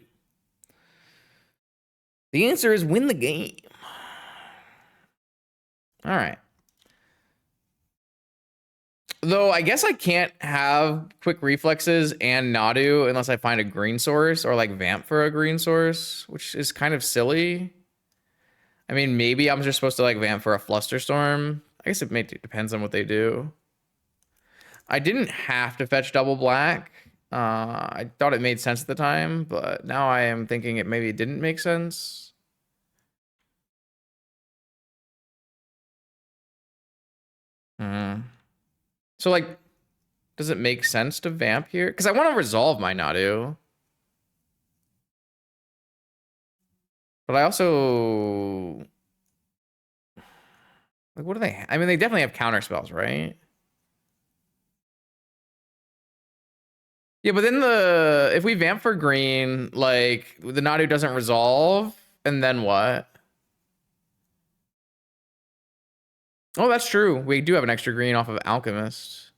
The answer is win the game. All right. Though I guess I can't have quick reflexes and Nadu unless I find a green source or like vamp for a green source, which is kind of silly. I mean, maybe I'm just supposed to like vamp for a Flusterstorm. I guess it depends on what they do. I didn't have to fetch double black. I thought it made sense at the time, but now I am thinking it maybe didn't make sense. So like, does it make sense to vamp here? Because I want to resolve my Nadu. But I also... Like, what do they... I mean, they definitely have counter spells, right? Yeah, but then if we vamp for green, like, the Nadu doesn't resolve, and then what? Oh, that's true. We do have an extra green off of Alchemist.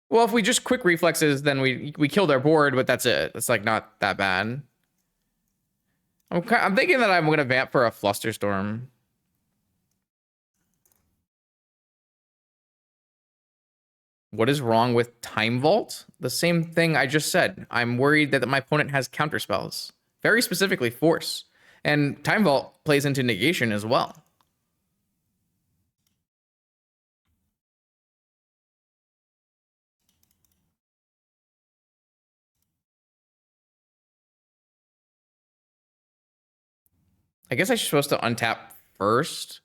Well, if we just quick reflexes, then we kill their board, but that's it. It's, like, not that bad. I'm thinking that I'm going to vamp for a Flusterstorm. What is wrong with Time Vault? The same thing I just said. I'm worried that my opponent has counterspells. Very specifically Force. And Time Vault plays into negation as well. I guess I'm supposed to untap first.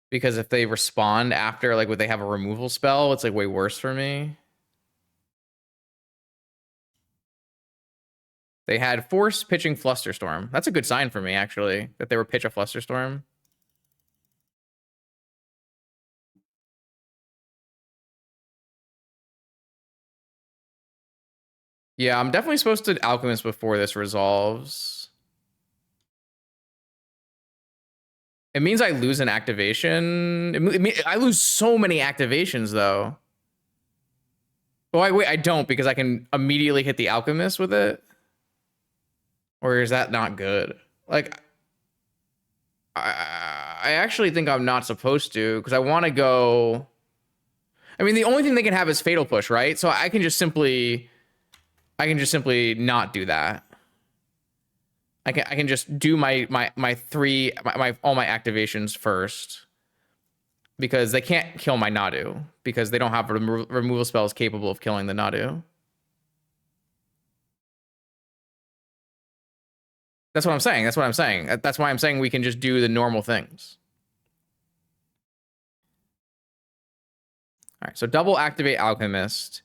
Because if they respond after, like, would they have a removal spell? It's, like, way worse for me. They had Force pitching Flusterstorm. That's a good sign for me, actually, that they were pitch a Flusterstorm. Yeah, I'm definitely supposed to Alchemist before this resolves. It means I lose an activation. I lose so many activations, though. Well, wait, I don't, because I can immediately hit the Alchemist with it. Or is that not good? Like, I actually think I'm not supposed to, because I want to go... I mean, the only thing they can have is Fatal Push, right? So I can just simply not do that. I can just do my all my activations first, because they can't kill my Nadu, because they don't have removal spells capable of killing the Nadu. That's what I'm saying. That's what I'm saying. That's why I'm saying we can just do the normal things. All right, so double activate Alchemist,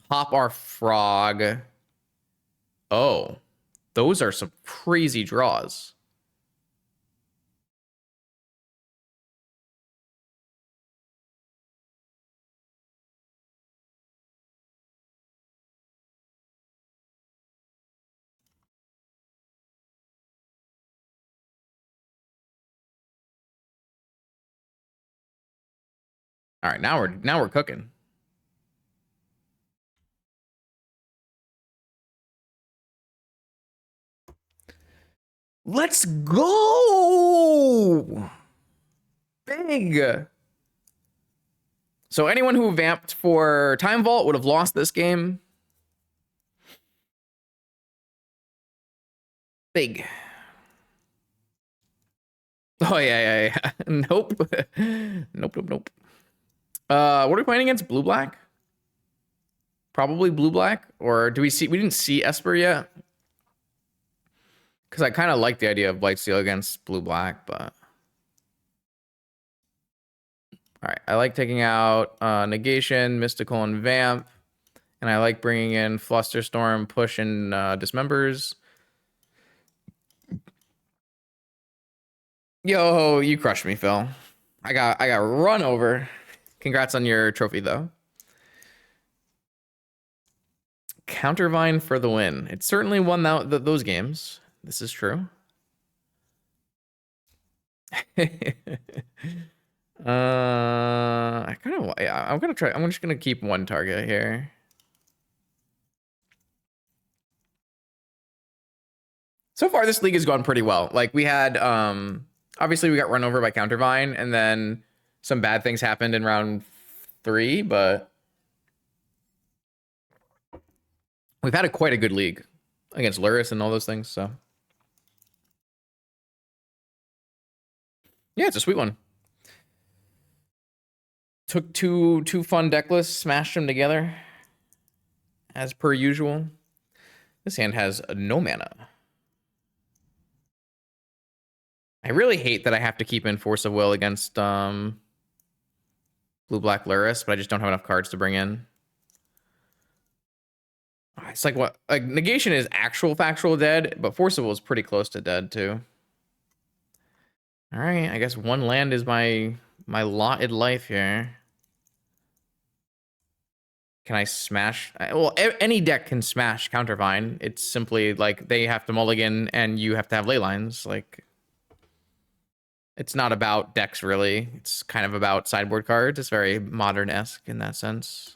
hop our Frog. Oh, those are some crazy draws. All right, now we're cooking. Let's go! Big. So anyone who vamped for Time Vault would have lost this game. Big. Oh, yeah. Nope. Nope. What are we playing against? Blue-black? Probably blue-black? Or do we see... We didn't see Esper yet. Because I kind of like the idea of Blightsteel against blue-black, but... Alright, I like taking out Negation, Mystical, and Vamp. And I like bringing in Flusterstorm, Push, and Dismembers. Yo, you crushed me, Phil. I got run over. Congrats on your trophy, though. Countervine for the win. It certainly won those games. This is true. I kind of... Yeah, I'm gonna try... I'm just gonna keep one target here. So far, this league has gone pretty well. Like, we had... Obviously, we got run over by Countervine, and then some bad things happened in round 3, but we've had quite a good league against Lurrus and all those things, so. Yeah, it's a sweet one. Took two fun Decklists, smashed them together, as per usual. This hand has no mana. I really hate that I have to keep in Force of Will against blue-black Lurrus, but I just don't have enough cards to bring in. It's like what? Like, Negation is actual factual dead, but Force of Will is pretty close to dead too. All right, I guess one land is my allotted life here. Can I smash? Well, any deck can smash Countervine. It's simply like they have to mulligan and you have to have ley lines. Like, it's not about decks, really. It's kind of about sideboard cards. It's very modern-esque in that sense.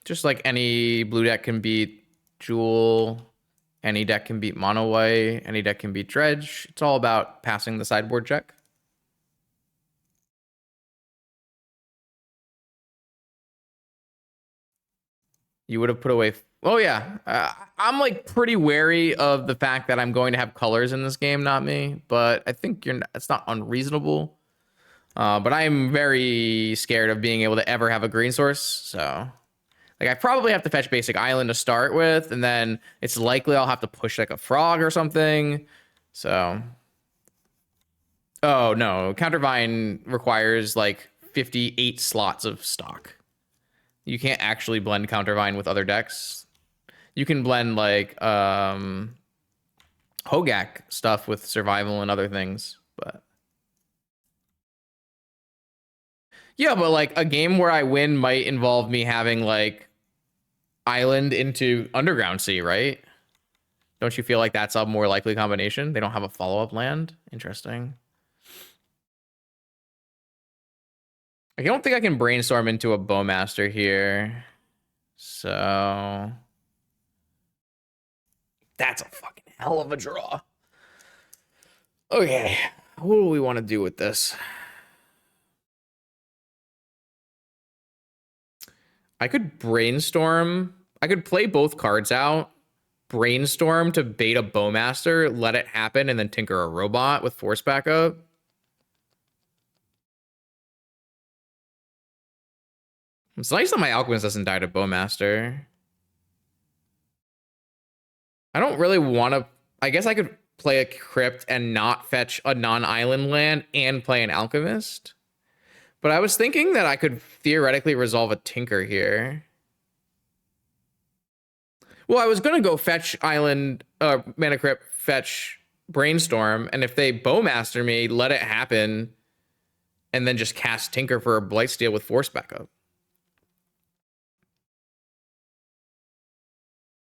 Just like any blue deck can beat Jewel, any deck can beat Mono White, any deck can beat Dredge. It's all about passing the sideboard check. You would have put away... Oh, yeah. I'm, like, pretty wary of the fact that I'm going to have colors in this game, not me. But I think it's not unreasonable. But I'm very scared of being able to ever have a green source, so... Like, I probably have to fetch basic island to start with, and then it's likely I'll have to push, like, a frog or something. So... Oh, no. Countervine requires, like, 58 slots of stock. You can't actually blend Countervine with other decks. You can blend, like, Hogak stuff with survival and other things, but... Yeah, but like a game where I win might involve me having like island into underground sea, right? Don't you feel like that's a more likely combination? They don't have a follow-up land? Interesting. I don't think I can brainstorm into a Bowmaster here. So that's a fucking hell of a draw. Okay, what do we want to do with this? I could brainstorm. I could play both cards out, brainstorm to bait a Bowmaster, let it happen, and then tinker a robot with force backup. It's nice that my Alchemist doesn't die to Bowmaster. I don't really want to... I guess I could play a Crypt and not fetch a non-island land and play an Alchemist. But I was thinking that I could theoretically resolve a Tinker here. Well, I was going to go fetch island, Mana Crypt, fetch Brainstorm, and if they Bowmaster me, let it happen, and then just cast Tinker for a Blightsteel with force backup.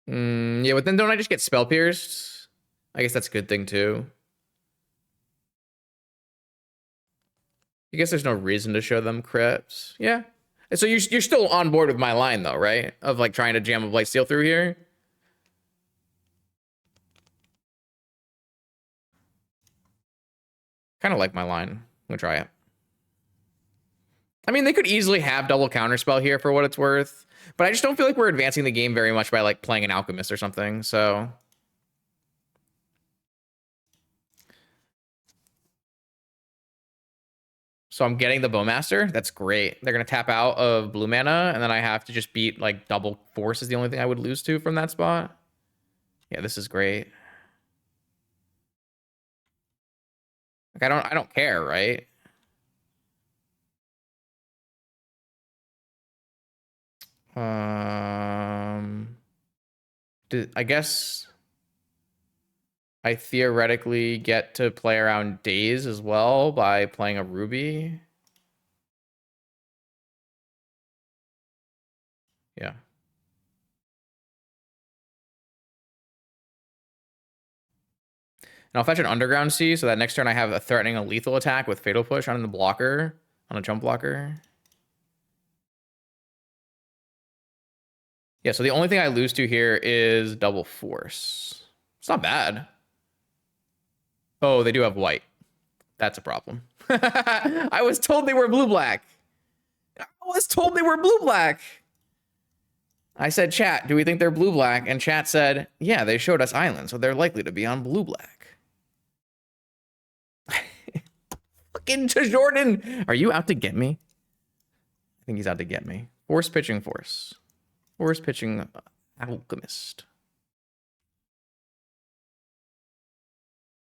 Yeah, but then don't I just get Spell Pierced? I guess that's a good thing too. I guess there's no reason to show them crypts. Yeah. So you're still on board with my line though, right? Of like trying to jam a Blightsteel through here. Kind of like my line. I'm gonna try it. I mean, they could easily have double counterspell here for what it's worth, but I just don't feel like we're advancing the game very much by like playing an Alchemist or something. So I'm getting the Bowmaster. That's great. They're going to tap out of blue mana, and then I have to just beat like double force is the only thing I would lose to from that spot. Yeah, this is great. Like I don't care, right? I guess I theoretically get to play around Daze as well by playing a Ruby. Yeah. And I'll fetch an Underground Sea, so that next turn I have a threatening a lethal attack with Fatal Push on the blocker, on a jump blocker. Yeah, so the only thing I lose to here is double force. It's not bad. Oh, they do have white. That's a problem. I was told they were blue-black. I was told they were blue-black. I said, chat, do we think they're blue-black? And chat said, yeah, they showed us islands, so they're likely to be on blue-black. Fucking Jordan. Are you out to get me? I think he's out to get me. Force pitching force. Force pitching Alchemist.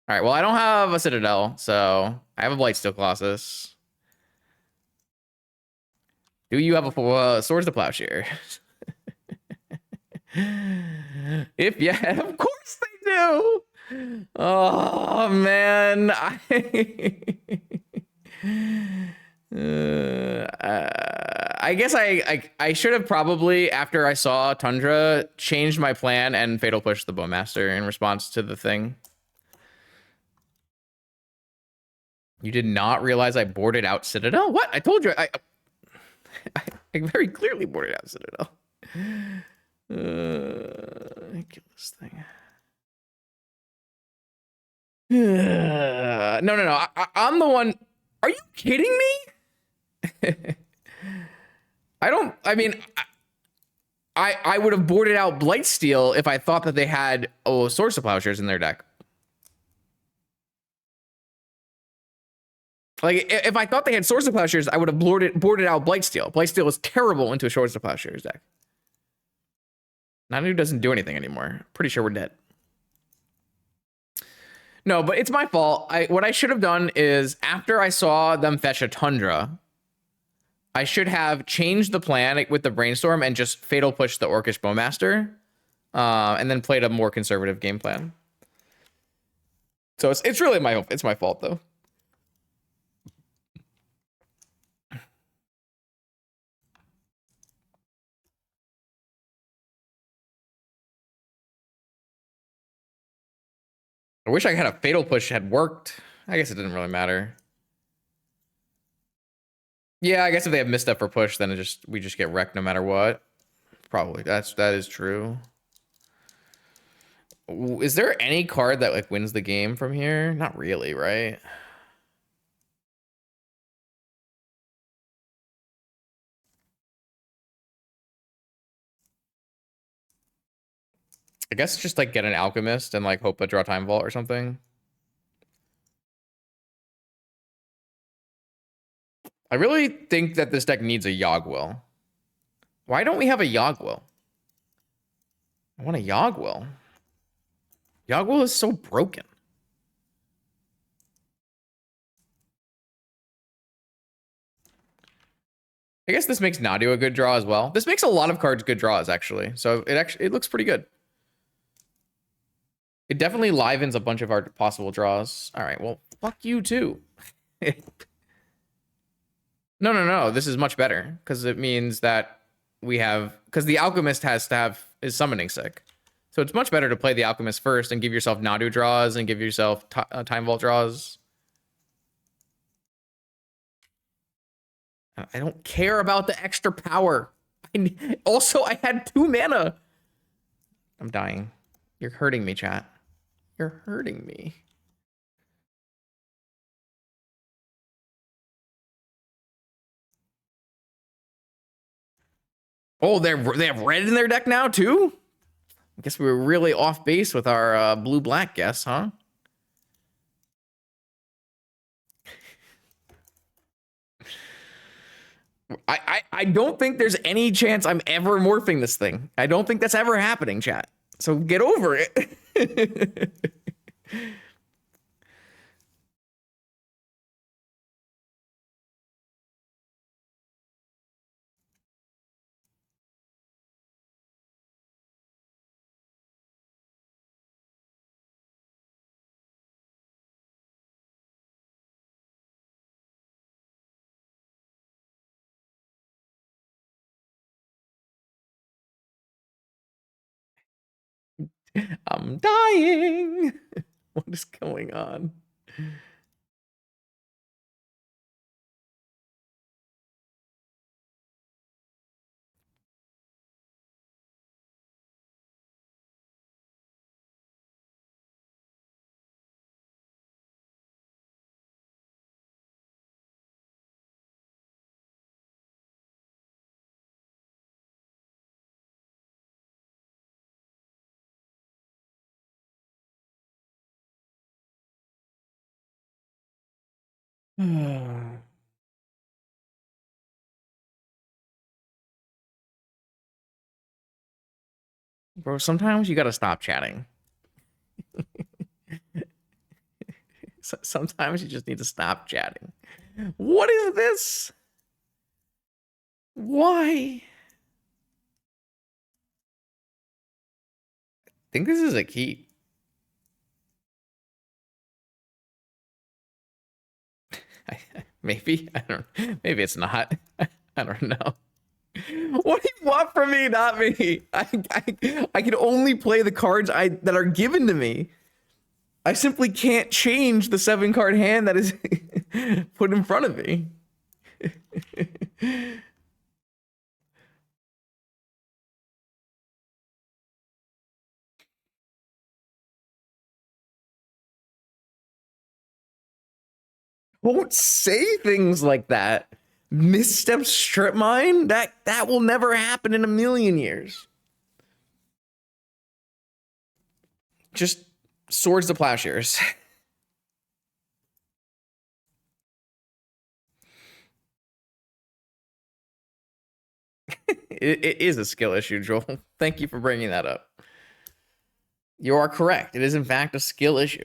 All right, well, I don't have a Citadel, so I have a Blightsteel Colossus. Do you have a Swords to Plowshare? If yeah, of course they do. Oh man, I guess I should have probably, after I saw Tundra, changed my plan and Fatal Push the Bowmaster in response to the thing. You did not realize I boarded out Citadel? What? I told you. I very clearly boarded out Citadel. Kill this thing. No. I'm the one. Are you kidding me? I mean, I would have boarded out Blightsteel if I thought that they had Swords to Plowshares in their deck. Like, if I thought they had Swords to Plowshares, I would have boarded out Blightsteel. Blightsteel is terrible into a Swords to Plowshares deck. Nadu doesn't do anything anymore. Pretty sure we're dead. No, but it's my fault. What I should have done is, after I saw them fetch a Tundra, I should have changed the plan with the Brainstorm and just Fatal Push the Orcish Bowmaster, and then played a more conservative game plan. So it's really my fault though. I wish I had a Fatal Push had worked. I guess it didn't really matter. Yeah, I guess if they have misstep for push, then we just get wrecked no matter what. Probably. That is true. Is there any card that like wins the game from here? Not really, right? I guess just like get an Alchemist and like hope a draw Time Vault or something. I really think that this deck needs a Yogg-Will. Why don't we have a Yogg-Will? I want a Yogg-Will. Yogg-Will is so broken. I guess this makes Nadu a good draw as well. This makes a lot of cards good draws, actually. So it looks pretty good. It definitely livens a bunch of our possible draws. All right, well, fuck you too. No. This is much better because it means that we have because the Alchemist is summoning sick. So it's much better to play the Alchemist first and give yourself Nadu draws and give yourself Time Vault draws. I don't care about the extra power. Also, I had 2 mana. I'm dying. You're hurting me, chat. You're hurting me. Oh, they have red in their deck now too? I guess we were really off base with our blue-black guess, huh? I don't think there's any chance I'm ever morphing this thing. I don't think that's ever happening, chat. So get over it. I'm dying. What is going on? Bro, sometimes you gotta stop chatting. Sometimes you just need to stop chatting. What is this? Why? I think this is a key. Maybe. I don't. Maybe it's not. I don't know. What do you want from me? Not me. I can only play the cards that are given to me. I simply can't change the 7-card hand that is put in front of me. Won't say things like that. Misstep strip mine? That will never happen in a million years. Just swords to plowshares. It is a skill issue, Joel. Thank you for bringing that up. You are correct. It is, in fact, a skill issue.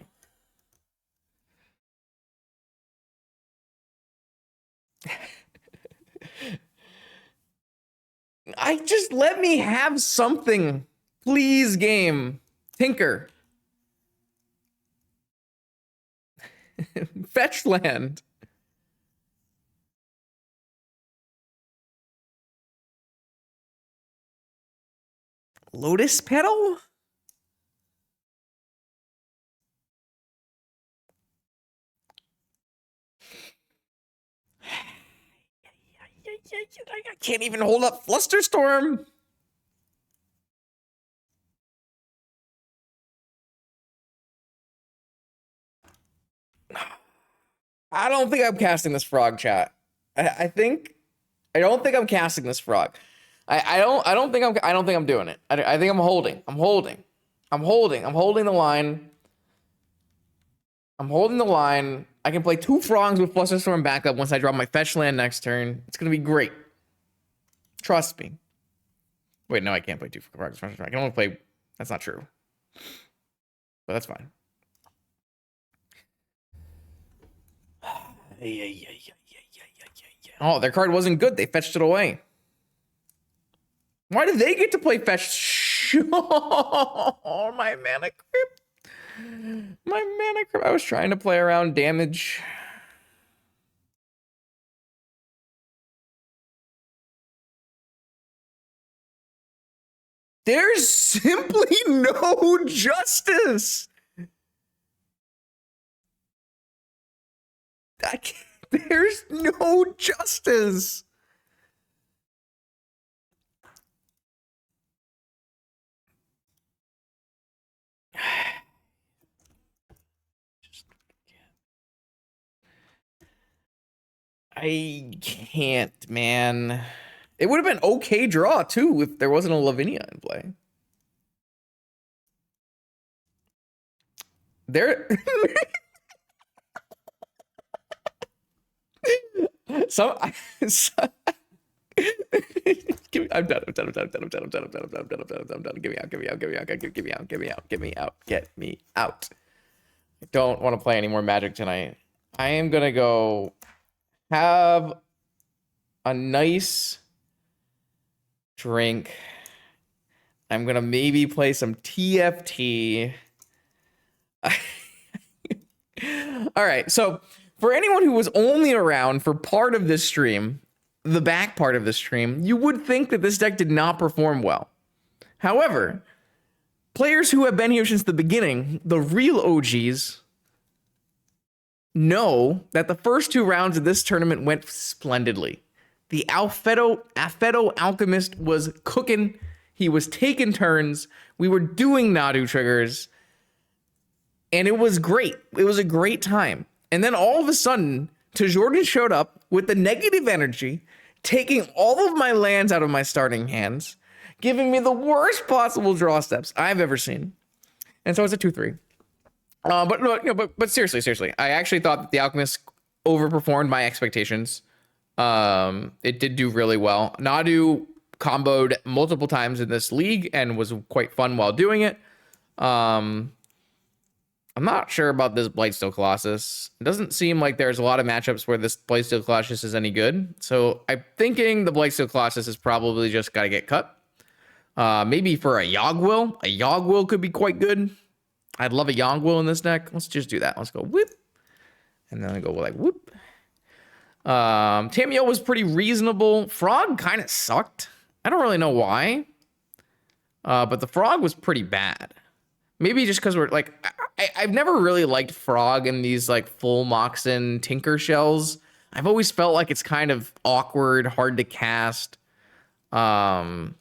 I just let me have something. Please, game. Tinker. Fetch land. Lotus petal? I can't even hold up Flusterstorm. I don't think I'm casting this frog, chat. I don't think I'm casting this frog. I don't think I'm doing it. I think I'm holding. I'm holding the line. I'm holding the line. I can play 2 frogs with Flusterstorm backup once I drop my fetch land next turn. It's gonna be great. Trust me. Wait, no, I can't play 2 frogs. I can only play. That's not true. But that's fine. Oh, their card wasn't good. They fetched it away. Why do they get to play fetch? Oh, my mana crypt. My mana crypt. I was trying to play around damage. There's simply no justice. There's no justice. I can't, man. It would have been okay draw too if there wasn't a Lavinia in play. There. I'm done. Get me out. I don't want to play any more Magic tonight. I am gonna go have a nice drink. I'm gonna maybe play some TFT. All right, so for anyone who was only around for part of this stream, the back part of the stream, you would think that this deck did not perform well. However, players who have been here since the beginning, the real OGs, know that the first 2 rounds of this tournament went splendidly. The Affeto Alchemist was cooking. He was taking turns. We were doing Nadu triggers. And it was great. It was a great time. And then all of a sudden, Jordan showed up with the negative energy, taking all of my lands out of my starting hands, giving me the worst possible draw steps I've ever seen. And so it's a 2-3. But seriously, I actually thought that the Alchemist overperformed my expectations. It did do really well. Nadu comboed multiple times in this league and was quite fun while doing it. I'm not sure about this Blightsteel Colossus. It doesn't seem like there's a lot of matchups where this Blightsteel Colossus is any good. So I'm thinking the Blightsteel Colossus is probably just got to get cut. Maybe for a Yogg-Will. A Yogg-Will could be quite good. I'd love a Yogg-Will in this deck. Let's just do that. Let's go whoop. And then I go like whoop. Tamiyo was pretty reasonable. Frog kind of sucked. I don't really know why. But the Frog was pretty bad. Maybe just because we're like, I've never really liked Frog in these like full Moxen Tinker Shells. I've always felt like it's kind of awkward, hard to cast. But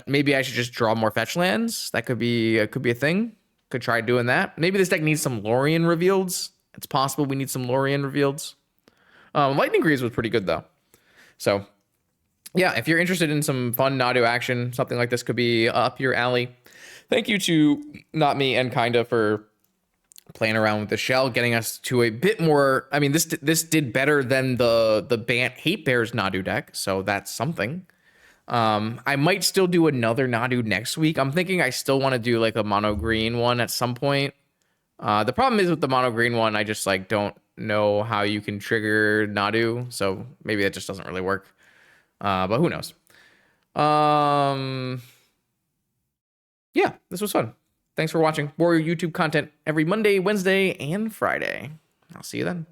maybe I should just draw more fetch lands. That could be a thing. Could try doing that. Maybe this deck needs some Lorien reveals. It's possible we need some Lorien reveals. Lightning Greaves was pretty good though. So yeah, if you're interested in some fun Nadu action, something like this could be up your alley. Thank you to Not Me and Kinda for playing around with the shell, getting us to a bit more. I mean, this did better than the Bant Hate Bears Nadu deck, so that's something. I might still do another Nadu next week. I'm thinking I still want to do like a mono green one at some point. The problem is with the mono green one, I just like don't know how you can trigger Nadu, so maybe that just doesn't really work. But who knows? Yeah, this was fun. Thanks for watching Warrior YouTube content every Monday, Wednesday, and Friday. I'll see you then.